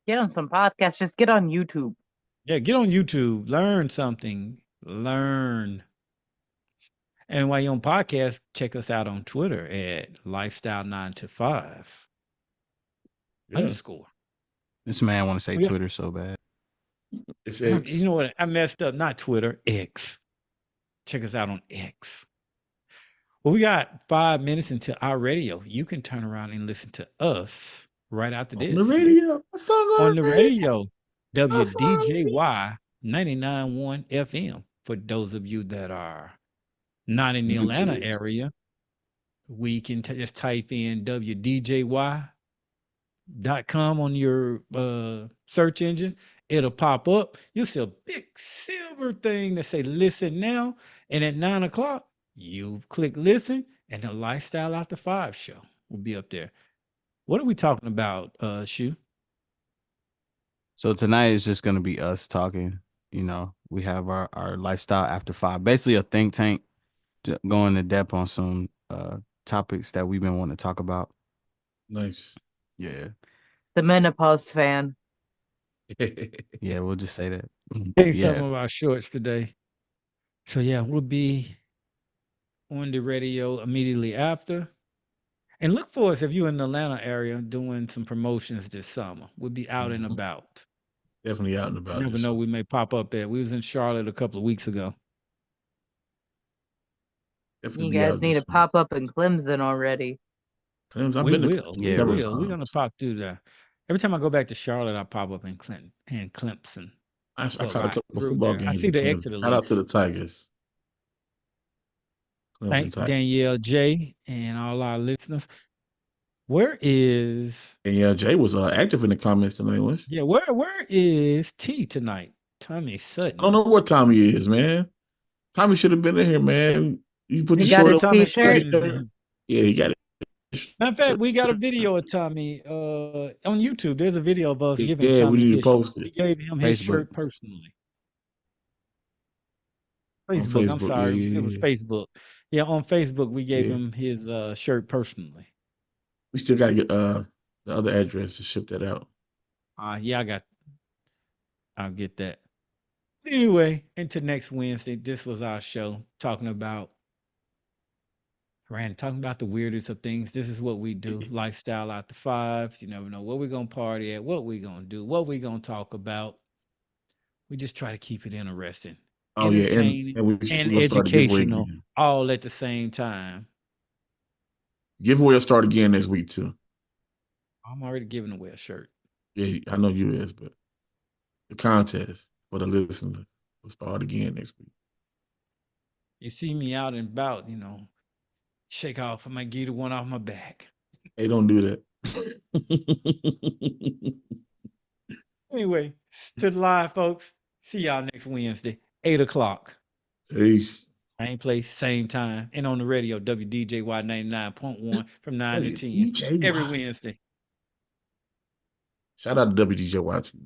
Speaker 2: Get on some podcasts. Just get on YouTube.
Speaker 3: Yeah, get on YouTube, learn something, learn. And while you're on podcast, check us out on Twitter at lifestyle9to5
Speaker 4: Yeah,
Speaker 3: _
Speaker 1: This man want to say
Speaker 3: Oh, yeah.
Speaker 1: Twitter so bad.
Speaker 4: it's
Speaker 3: You
Speaker 4: X.
Speaker 3: know what? I messed up. Not Twitter, X. Check us out on X. Well, we got 5 minutes into our radio. You can turn around and listen to us right after
Speaker 4: On
Speaker 3: this.
Speaker 4: the radio. I saw
Speaker 3: On the radio,
Speaker 4: I saw
Speaker 3: WDJY 99.1 FM. For those of you that are not in the
Speaker 4: New
Speaker 3: Atlanta
Speaker 4: kids.
Speaker 3: area, we can just type in WDJY.com on your search engine. It'll pop up. You'll see a big silver thing that say listen now. And at 9 o'clock, you click listen, and the Lifestyle After 5 show will be up there. What are we talking about, Shu?
Speaker 1: So tonight is just gonna be us talking. You know, we have our lifestyle after 5, basically a think tank, going to depth on some topics that we've been wanting to talk about.
Speaker 4: Nice.
Speaker 1: Yeah,
Speaker 2: The menopause fan.
Speaker 1: yeah, we'll just say that.
Speaker 3: Take some
Speaker 1: Yeah,
Speaker 3: of our shorts today. So yeah, we'll be on the radio immediately after. And look for us if you're in the Atlanta area doing some promotions this summer. We'll be out and
Speaker 4: Mhm.
Speaker 3: about.
Speaker 4: Definitely out and
Speaker 3: You
Speaker 4: about.
Speaker 3: never
Speaker 4: this
Speaker 3: know,
Speaker 4: summer.
Speaker 3: we may pop up there. We was in Charlotte a couple of weeks ago.
Speaker 4: Definitely
Speaker 2: You
Speaker 4: be
Speaker 2: guys
Speaker 4: out
Speaker 2: need
Speaker 4: this
Speaker 2: to pop up in Clemson already.
Speaker 4: summer. I've
Speaker 3: We
Speaker 4: been to
Speaker 3: will.
Speaker 4: Clemson
Speaker 3: We
Speaker 1: Yeah,
Speaker 3: will.
Speaker 4: several
Speaker 3: We're gonna
Speaker 4: times.
Speaker 3: pop through there. Every time I go back to Charlotte, I pop up in Clinton and Clemson.
Speaker 4: I
Speaker 3: Well,
Speaker 4: caught a
Speaker 3: ride
Speaker 4: couple of
Speaker 3: through
Speaker 4: football
Speaker 3: there. I
Speaker 4: games
Speaker 3: see
Speaker 4: in
Speaker 3: the
Speaker 4: Clemson.
Speaker 3: exit
Speaker 4: Shout out to
Speaker 3: list.
Speaker 4: the Tigers. Clemson
Speaker 3: Thank
Speaker 4: Tigers.
Speaker 3: Danielle J and all our listeners. Where is
Speaker 4: And yeah, Jay was active in the comments tonight, was she?
Speaker 3: yeah, where is T tonight? Tommy
Speaker 4: I don't
Speaker 3: Sutton.
Speaker 4: know what Tommy is, man. Tommy should have been in here, man. You put
Speaker 2: He
Speaker 4: your
Speaker 2: got
Speaker 4: short
Speaker 2: his
Speaker 4: up.
Speaker 3: Tommy
Speaker 2: t-shirt.
Speaker 3: Sutton.
Speaker 4: Yeah, he got it.
Speaker 3: Matter of fact, we got a video of Tommy on YouTube. There's a video of us giving
Speaker 4: Yeah, we
Speaker 3: Tommy
Speaker 4: need to
Speaker 3: his
Speaker 4: post
Speaker 3: we
Speaker 4: it
Speaker 3: gave him his
Speaker 1: Facebook.
Speaker 3: shirt personally.
Speaker 4: on
Speaker 3: Facebook, I'm
Speaker 4: Facebook.
Speaker 3: sorry.
Speaker 4: Yeah,
Speaker 3: It was
Speaker 4: yeah.
Speaker 3: Facebook. Yeah, on Facebook, we gave
Speaker 4: Yeah.
Speaker 3: him his shirt personally.
Speaker 4: We still got to get the other address to ship that out.
Speaker 3: Yeah, I'll get that. Anyway, into next Wednesday. This was our show talking about the weirdest of things. This is what we do. Lifestyle After 5. You never know what we're gonna party at, what we're gonna do, what we're gonna talk about. We just try to keep it interesting,
Speaker 4: Oh yeah,
Speaker 3: entertaining,
Speaker 4: and we're
Speaker 3: and
Speaker 4: gonna start a giveaway
Speaker 3: educational,
Speaker 4: again.
Speaker 3: all at the same time.
Speaker 4: Giveaway will start again next week too.
Speaker 3: I'm already giving away a shirt.
Speaker 4: Yeah, I know you is, but the contest for the listeners will start again next week.
Speaker 3: You see me out and about, shake off. I might give you one off my back.
Speaker 4: Hey, don't do that.
Speaker 3: Anyway, to the live, folks. See y'all next Wednesday, 8 o'clock.
Speaker 4: Peace.
Speaker 3: Same place, same time. And on the radio, WDJY 99.1 from 9 to 10
Speaker 4: WDJY.
Speaker 3: every Wednesday.
Speaker 4: Shout out to WDJY too.